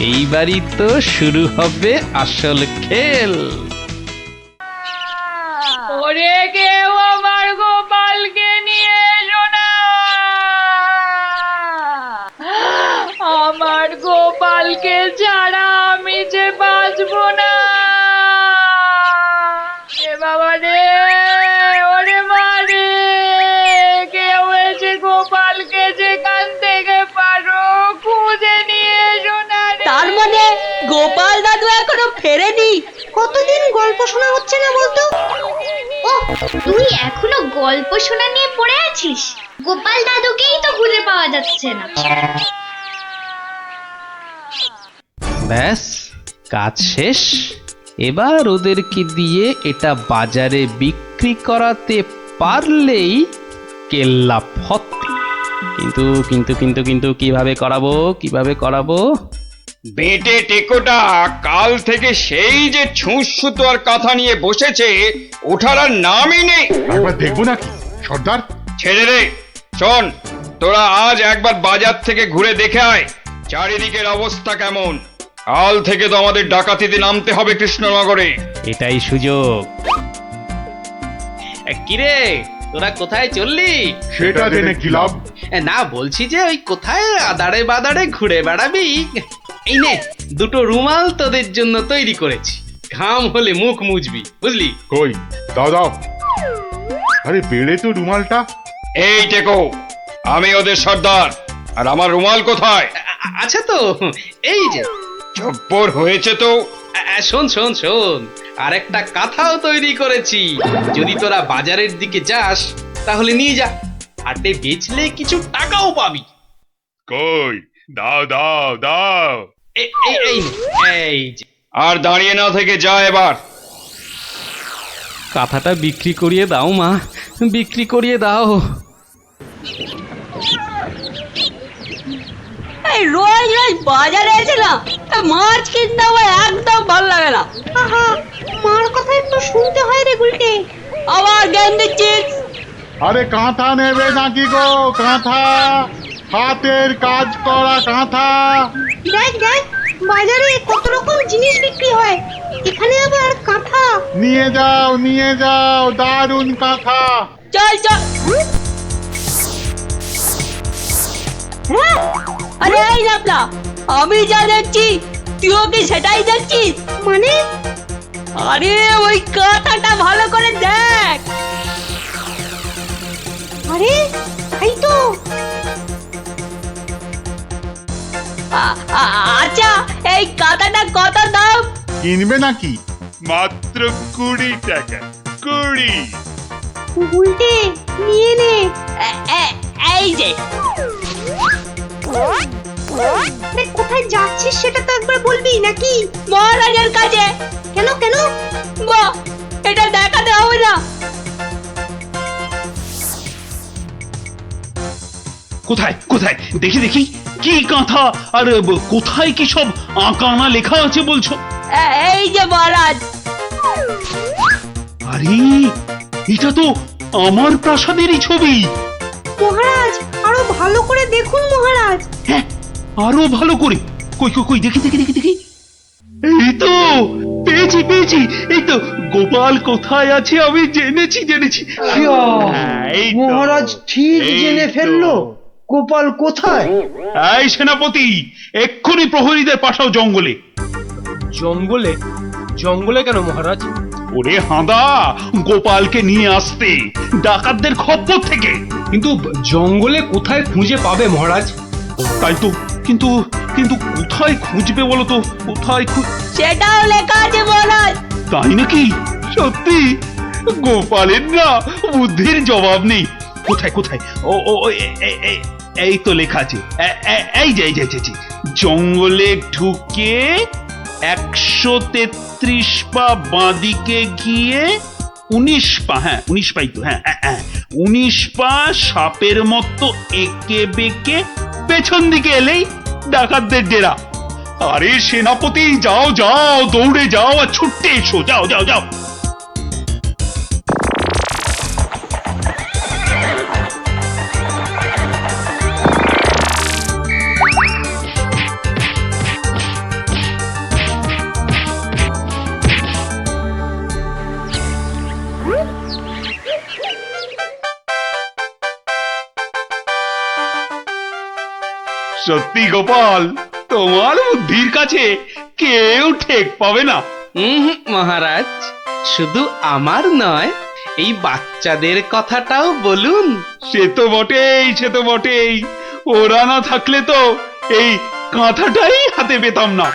এইবারই তো শুরু হবে আসল খেল। ওরে কেউ আমার গোপালকে নিয়ে এসো না, আমার গোপালকে ছাড়া আমি যে বাঁচবো না। এ বাবা রে, ওরে মা রে, কেউ এসে গোপালকে যেখান থেকে পারো খুঁজে নিয়ে এসো না রে। তার মানে গোপাল দাদু এখনো ফেরেনি? কতদিন গল্প শোনা হচ্ছে না বলতো? ও, তুই এখনো গল্প শোনা নিয়ে পড়ে আছিস? গোপাল দাদুকেই তো খুঁজে পাওয়া যাচ্ছে না। ব্যাস, কাজ শেষ। এবার ওদেরকে দিয়ে এটা বাজারে বিক্রি করাতে পারলেই কেল্লা ফতে। কিন্তু কিন্তু কিন্তু কিন্তু কিভাবে করাবো? বেটে টেকোটা কাল থেকে সেই যে ছুঁচ সুতো আর কাঁথা নিয়ে বসেছে, ওঠার আর নামই নেই। একবার দেখবো নাকি সর্দার? ছেড়ে রে। শোন, তোরা আজ একবার বাজার থেকে ঘুরে দেখে আয় চারিদিকের অবস্থা কেমন। কাল থেকে তো আমাদের ডাকাতিতে নামতে হবে কৃষ্ণনগরে। এটাই সুযোগ। কিরে, তোরা কোথায় চললি? সেটা জেনে কি লাভ? না, বলছি যে ওই কোথায় আদারে বাদারে ঘুরে বেড়াবি। এই নে, দুটো রুমাল তোদের জন্য তৈরি করেছি, ঘাম হলে মুখ মুছবি, বুঝলি? কই দাও দাও। আরে বেড়ে তো রুমালটা। এই টেকো, আমি ওদের সর্দার, আর আমার রুমাল কোথায়? আচ্ছা তো, এই যে। চব্বর হয়েছে তো। শোন শোন শোন, আর একটা কাঁথাও তৈরি করেছি। যদি তোরা বাজারের দিকে যাস তাহলে নিয়ে যা, হাটে বেচলে কিছু টাকাও পাবি। কই দাও দাও দাও। এই যে। আর দাঁড়িয়ে না থেকে যা এবার। কাঁথাটা বিক্রি করিয়ে দাও মা, বিক্রি করিয়ে দাও। এই রোজ রোজ বাজারে এসে না মাছ কিনতে আমার একদম ভালো লাগে না। মার কথা একটু শুনতে হয় রে গুলটে, আবার জ্ঞান দিচ্ছিস। আরে কাঁথা নেবে নাকি গো? কাঁথা, হাতের কাজ করা কাঁথা। দেখ দেখ, বাজারে কত রকম জিনিস বিক্রি হয়, এখানে আবার কাঁথা। নিয়ে যাও, দারুণ কাঁথা। চল চল। আরে এই লাপলা, আমি যা দেখছি তুইও কি সেটাই দেখছিস? মানে? আরে ওই কাঁথাটা ভালো করে দেখ। আরে তাই তো। আচ্ছা, এই কাঁথাটা কত দাম? কিনবে নাকি? মাত্র 20 টাকা। 20। উল্টে নিয়ে নে। এই যে। কোথায় যাচ্ছিস সেটা তো একবার বলবি নাকি? মহারাজের কাছে। কেন কেন? বাহ, এটা দেখাতে হবে না। কোথায় কোথায় দেখি দেখি, কি কাঁথা আর কোথায় কি সব আঁকানা লেখা আছে বলছো? এই যে মহারাজ। আরে এটা তো আমার প্রাসাদেরই ছবি। মহারাজ আরো ভালো করে দেখুন মহারাজ। হ্যাঁ, আরো ভালো করে। কই কই কই, দেখি দেখি দেখি দেখি। এই তো পেয়েছি পেয়েছি পেয়েছি, এই তো গোপাল কোথায় আছে আমি জেনেছি। হ্যাঁ, এই তো, মহারাজ ঠিক এই জেনে তো। ফেললো গোপাল কোথায়। এই সেনাপতি, এক্ষুনি প্রহরীদের পাঠাও জঙ্গলে। জঙ্গলে? জঙ্গলে কেন মহারাজ? ওরে হাঁদা, গোপালকে নিয়ে আসতে ডাকাতদের খপ্পর থেকে। কিন্তু জঙ্গলে কোথায় খুঁজে পাবে মহারাজ? তাই তো, কিন্তু কিন্তু কোথায় খুঁজবে বলো তো? কোথায় সেটাও লেখা আছে মহারাজ। তাই নাকি? সত্যি? গোপালের না বুদ্ধির জবাব নেই। কোথায় কোথায়? ও ও এই তো লেখা আছে। এই যে জঙ্গলে ঢুকে 133 পা বাঁদিকে গিয়ে 19 পা, হ্যাঁ 19 পাই তো, হ্যাঁ 19 পা সাপের মতো এঁকে বেঁকে পেছন দিকে এলেই ডাকাতদের ডেরা। আরে সেনাপতি, যাও যাও, দৌড়ে যাও আর ছুটতে এসো, যাও যাও যাও। সত্যি গোপাল, তোমার বুদ্ধির কাছে কেউ ঠেক পাবে না। মহারাজ, শুধু আমার নয়, এই বাচ্চাদের কথাটাও বলুন। সে তো বটেই। ওরা না থাকলে তো এই কাঁথাটাই হাতে পেতাম না।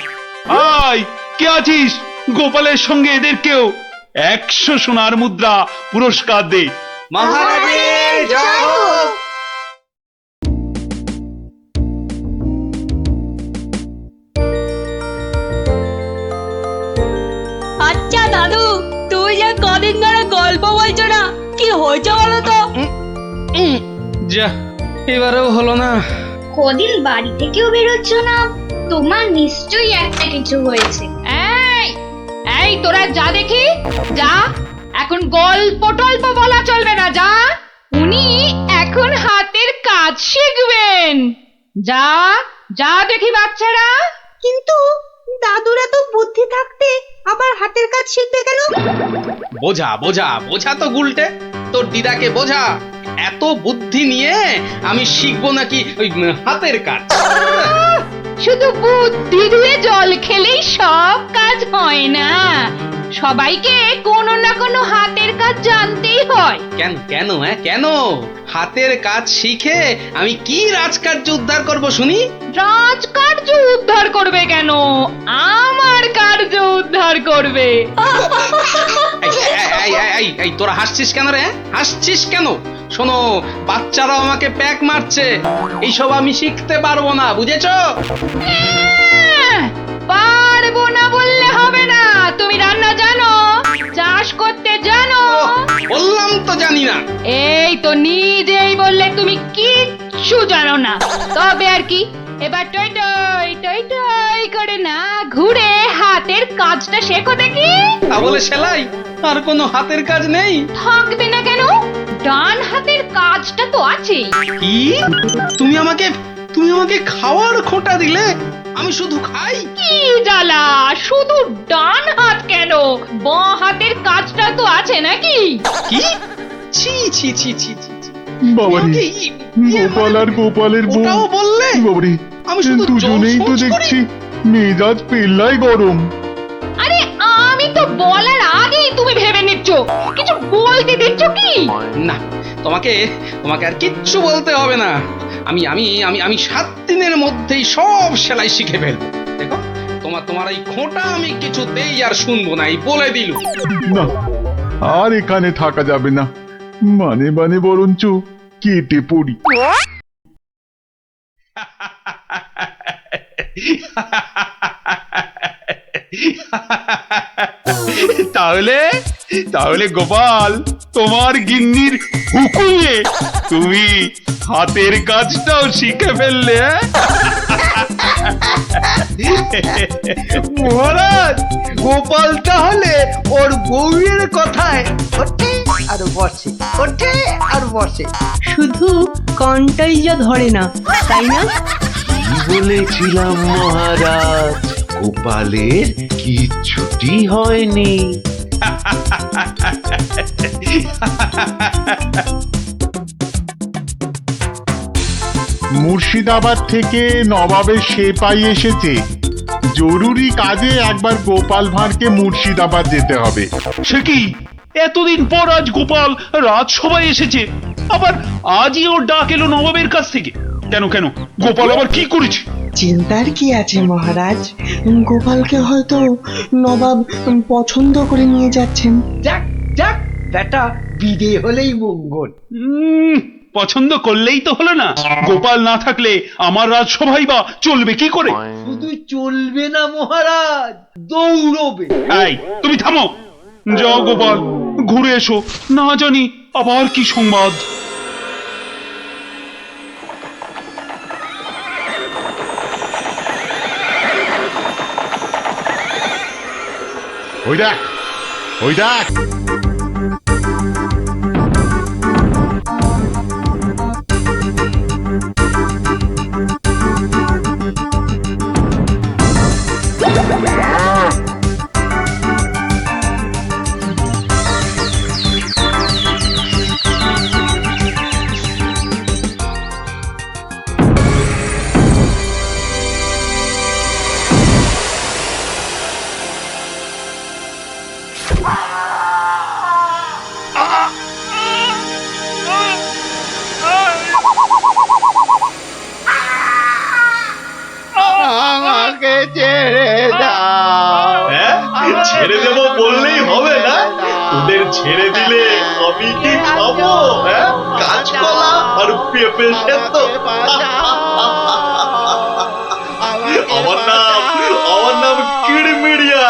আয়, কে আছিস? গোপালের সঙ্গে এদেরকেও 100 সোনার মুদ্রা পুরস্কার দে। মহারাজের জয় হোক। আচ্ছা দাদু, তুই যে কদিন ধরে গল্প বলছো না, কি হয়েছে বলো তো? যা, এবারেও হলো না। কদিন বাড়ি থেকেও বেরোচ্ছ না, তোমার নিশ্চয়ই একটা কিছু হয়েছে। এই তোরা যা দেখি, যা। এখন গল্প টল্প বলা চলবে না, যা। উনি এখন হাতের কাজ শিখবেন। যা যা দেখি বাচ্চারা। কিন্তু দাদুরা তো বুদ্ধি থাকতে আবার হাতের কাজ শিখবে কেন? বোঝা বোঝা বোঝা তো গুলটে, তোর দিদাকে বোঝা। এত বুদ্ধি নিয়ে আমি শিখবো নাকি ওই হাতের কাজ? শুধু বুদ্ধি দিয়ে জল খেলেই সব কাজ হয় না, সবাইকে কোনো না কোনো হাতের কাজ জানতেই হয়। কেন কেন কেন? হাতের কাজ শিখে আমি কি রাজকার্য উদ্ধার করব শুনি? রাজকার্য উদ্ধার করবে কেন, আমার কার্য উদ্ধার করবে। এই তোরা হাসছিস কেন রে? হাসছিস কেন? শোনো, বাচ্চারা আমাকে প্যাক মারছে, এইসব আমি শিখতে পারবো না, বুঝেছো? পারবো না বললে হবে না। তুমি রান্না জানো, চাষ করতে জানো? বললাম তো জানি না। এই তো নিজেই বললে তুমি কিচ্ছু জানো না। তবে আর কি, এবার টই টই টই টই করে না ঘুরে হাতের কাজটা শেখো দেখি। তা বলে সেলাই? আর কোনো হাতের কাজ নেই? থাকবে না কেন, ডান হাতের কাজটা তো আছেই। কি? তুমি আমাকে খাওয়ার খোঁটা দিলে? আমি শুধু খাই? কি জ্বালা, শুধু ডান হাত কেন, বাঁ হাতের কাজটা তো আছে নাকি? কি? ছি ছি ছি ছি ছি। বাবারে, গোপাল আর গোপালের বউ। ওটাও বললে? বাবারে, আমি শুধু দুজনেই তো দেখছি মেজাজ পেল্লাই গরম। আরে আমি তো বলার আগেই তুমি ভেবে নিচ্ছ, কিছু বলতে দিচ্ছ কি? না, তোমাকে আর কিচ্ছু বলতে হবে না। আমি 7 দিনের মধ্যেই সব সেলাই শিখে ফেলবো। দেখো, তোমার এই খোঁটা আমি কিছুতেই আর শুনবো না, এই বলে দিলু। না, আর এখানে থাকা যাবে না, মানে বরঞ্চ কেটে পড়ি। তাহলে গোপাল, তোমার গিন্নির হুকুমে তুমি হাতের কাজটাও শিখে ফেললে। মহারাজ, গোপাল তাহলে ওর বউয়ের কথায় ওঠে আর বসে, ওঠে আর বসে। শুধু কনটাই যা ধরে না, তাই না? কি বলেছিলাম মহারাজ, গোপালের কিচ্ছুটি হয়নি। মুর্শিদাবাদ থেকে নবাবের সেপাই এসেছে, জরুরি কাজে একবার গোপাল ভাঁড়কে মুর্শিদাবাদ যেতে হবে। সে কি, এতদিন পর আজ গোপাল রাজসভায় এসেছে, আবার আজই ওর ডাক এলো নবাবের কাছ থেকে? কেন কেন, গোপাল আবার কি করেছে? চিন্তার কি আছে মহারাজ, গোপালকে হয়তো নবাব পছন্দ করে নিয়ে যাচ্ছেন। যাক যাক, বেটা বিদে হলেই মঙ্গল। পছন্দ করলেই তো হলো না? গোপাল না থাকলে আমার রাজসভাই বা চলবে কি করে? শুধু চলবে না মহারাজ, দৌড়বে। এই, তুমি থামো। যাও গোপাল, ঘুরে এসো, না জানি আবার কি সংবাদ। ওই দেখ, ওই দেখ। আমাকে ছেড়ে দাও। ছেড়ে দেবো বললেই হবে না? তোদের ছেড়ে দিলে আমি কি খাবো? কাঁচকলা আর পেঁপে সেদ্ধ? আমার নাম কিড়মিড়িয়া,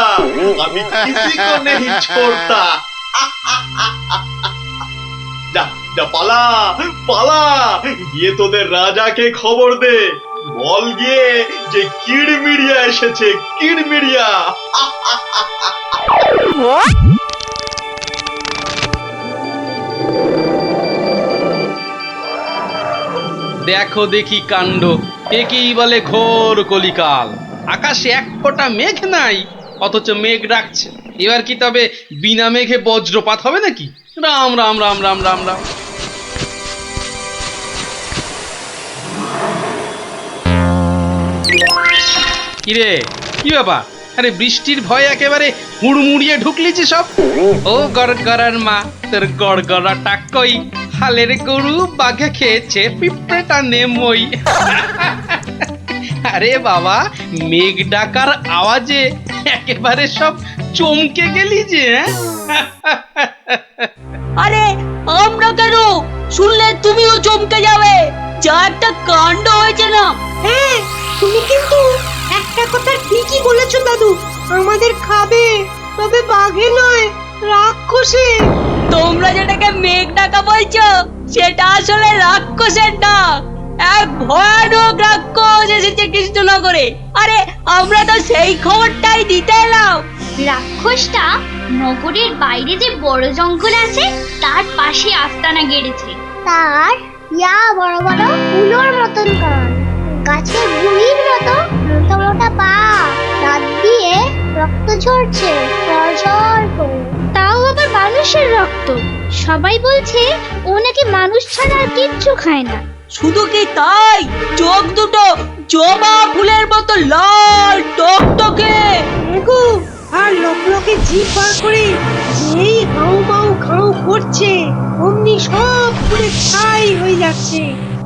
আমি কিসি কো নেহি ছোড়তা। যা যা, পালা পালা, গিয়ে তোদের রাজাকে খবর দে, বল গিয়ে যে কিড়মিড়িয়া এসেছে, কিড়মিড়িয়া। দেখো দেখি কাণ্ড, একেই বলে ঘোর কলিকাল। আকাশে এক ফোঁটা মেঘ নাই, অথচ মেঘ ডাকছে। এবার কি তবে বিনা মেঘে বজ্রপাত হবে নাকি? রাম রাম রাম রাম রাম রাম। কিরে, কি ব্যাপার? আরে বৃষ্টির ভয়ে একেবারে হুড়মুড়িয়ে ঢুকলি যে সব। ও গড়গড়ার মা, তোর গড়গড়াটা কই? হালের গরু বাঘে খেয়েছে, পিঁপড়েটা নেমই। আরে বাবা, মেঘ ডাকার আওয়াজে একেবারে সব চমকে গেলি যে। আরে আমরা কেন, শুনলে তুমিও চমকে যাবে। যা একটা কাণ্ড হয়েছে না। হ্যাঁ, তুমি কিন্তু একটা কথা ঠিকই বলেছো দাদু, আমাদের খাবে, তবে বাঘে নয়, রাক্ষসে। তোমরা যেটাকে মেঘ ডাকা বলছো, সেটা আসলে রাক্ষসের ডাক। এক ভয়ানক রাক্ষস এসেছে কৃষ্ণনগরে। আরে আমরা তো সেই খবরটাই দিতে এলাম। রাক্ষসটা নগরের বাইরে যে বড় জঙ্গল আছে তার পাশে আস্তানা গেড়েছে। তার ইয়া বড় বড় ফুলোর মতন কান, গাছের গুড়ির মতো মোটা মোটা পা, দাঁত দিয়ে রক্ত ঝরছে ঝরঝর করে। তাও আবার মানুষের রক্ত। সবাই বলছে ও নাকি মানুষ ছাড়া আর কিচ্ছু খায় না। শুধু কি তাই, চোখ দুটো জবা ফুলের মতো লাল টকটকে, এগো আর লোকলোকে জিভ বার করে যেই হাউ মাউ খাউ করছে, অমনি সব পুরে ছাই হয়ে যাচ্ছে।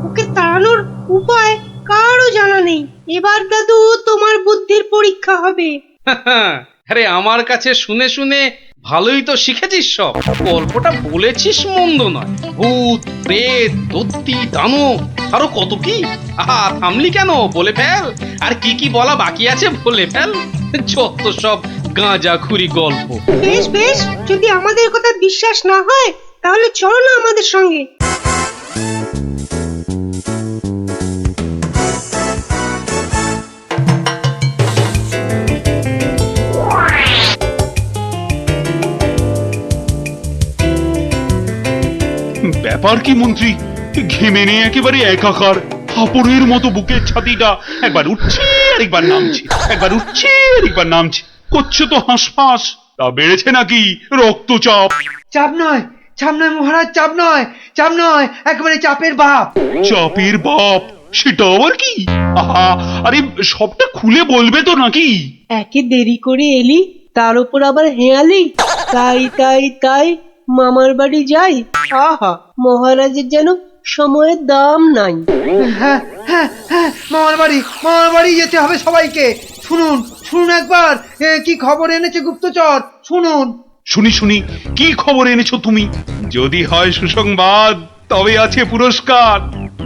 ওকে তাড়ানোর উপায় কারও জানা নেই। এবার দাদু তোমার বুদ্ধির পরীক্ষা হবে। আরে আমার কাছে শুনে শুনে ভালোই তো শিখেছিস সব। গল্পটা বলেছিস মন্দ নয়। ভূত, প্রেত, দত্তি, দানব, আরো কত কি। আহা, থামলি কেন? বলে ফেল। আর কি কি বলা বাকি আছে বলে ফেল। যত সব গাঁজাখুরি গল্প। বেশ বেশ, যদি আমাদের কথা বিশ্বাস না হয় তাহলে চলো না আমাদের সঙ্গে। ব্যাপার কি মন্ত্রী, ঘেমে নিয়ে একেবারে একাকার। হাঁপড়ের মতো বুকের ছাতিটা একবার উঠছে আর একবার নামছে, একবার উঠছে আর একবার নামছে। করছে তো হাঁসফাঁস। তা বেড়েছে নাকি রক্তচাপ? চাপ নয় মহারাজ, চাপ নয়, একেবারে চাপের বাপ। চাপের বাপ? সেটা আবার কি? আহা, আরে সবটা খুলে বলবে তো নাকি? একে দেরি করে এলি, তার উপর আবার হেয়ালি। তাই মামার বাড়ি যাই। আহা, মহারাজের যেন সময়ের দাম নাই। হ্যাঁ, মামার বাড়ি যেতে হবে সবাইকে। শুনুন একবার, কি খবর এনেছে গুপ্তচর, শুনুন। শুনি কি খবর এনেছো তুমি? যদি হয় সুসংবাদ তবে আছে পুরস্কার,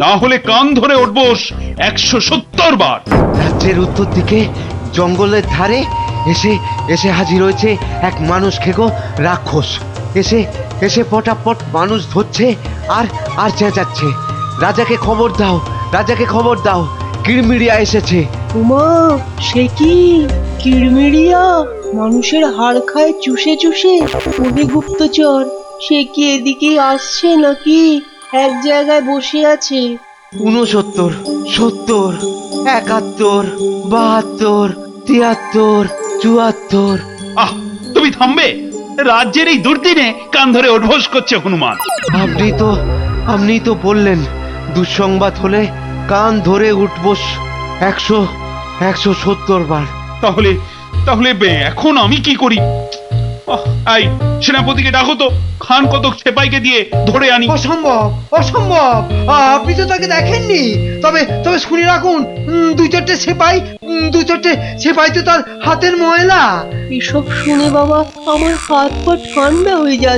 না হলে কান ধরে উঠবোস 170 বার। রাজ্যের উত্তর দিকে জঙ্গলের ধারে এসে হাজির হয়েছে এক মানুষ খেকো রাক্ষস। এসে পটাপট মানুষ ধরছে আর চেঁচাচ্ছে, রাজাকে খবর দাও, কিরমিরিয়া এসেছে। উমা, সে কি কিরমিরিয়া? মানুষের হাড় খায় চুষে। ওহে গুপ্তচর, সে কি এদিকে আসছে নাকি এক জায়গায় বসে আছে? 69, 70, 71, 72, 73, 74। আহ, তুমি থামবে? রাজ্যের এই দুর্দিনে কান ধরে উঠবোস করছে হনুমান। আপনি তো বললেন দুঃসংবাদ হলে কান ধরে উঠবোস 170 বার। তাহলে এখন আমি কি করি? এই সেনাপতিকে ডাকো তো, খান কতক সেপাইকে দিয়ে ধরে আনি। অসম্ভব। আপনি তো তাকে দেখেননি। তবে শুনে রাখুন, দুই চারটে সেপাই তো তার হাতের ময়লা। এসব শুনে বাবা আমার হাত পা ঠান্ডা হয়ে যাচ্ছে।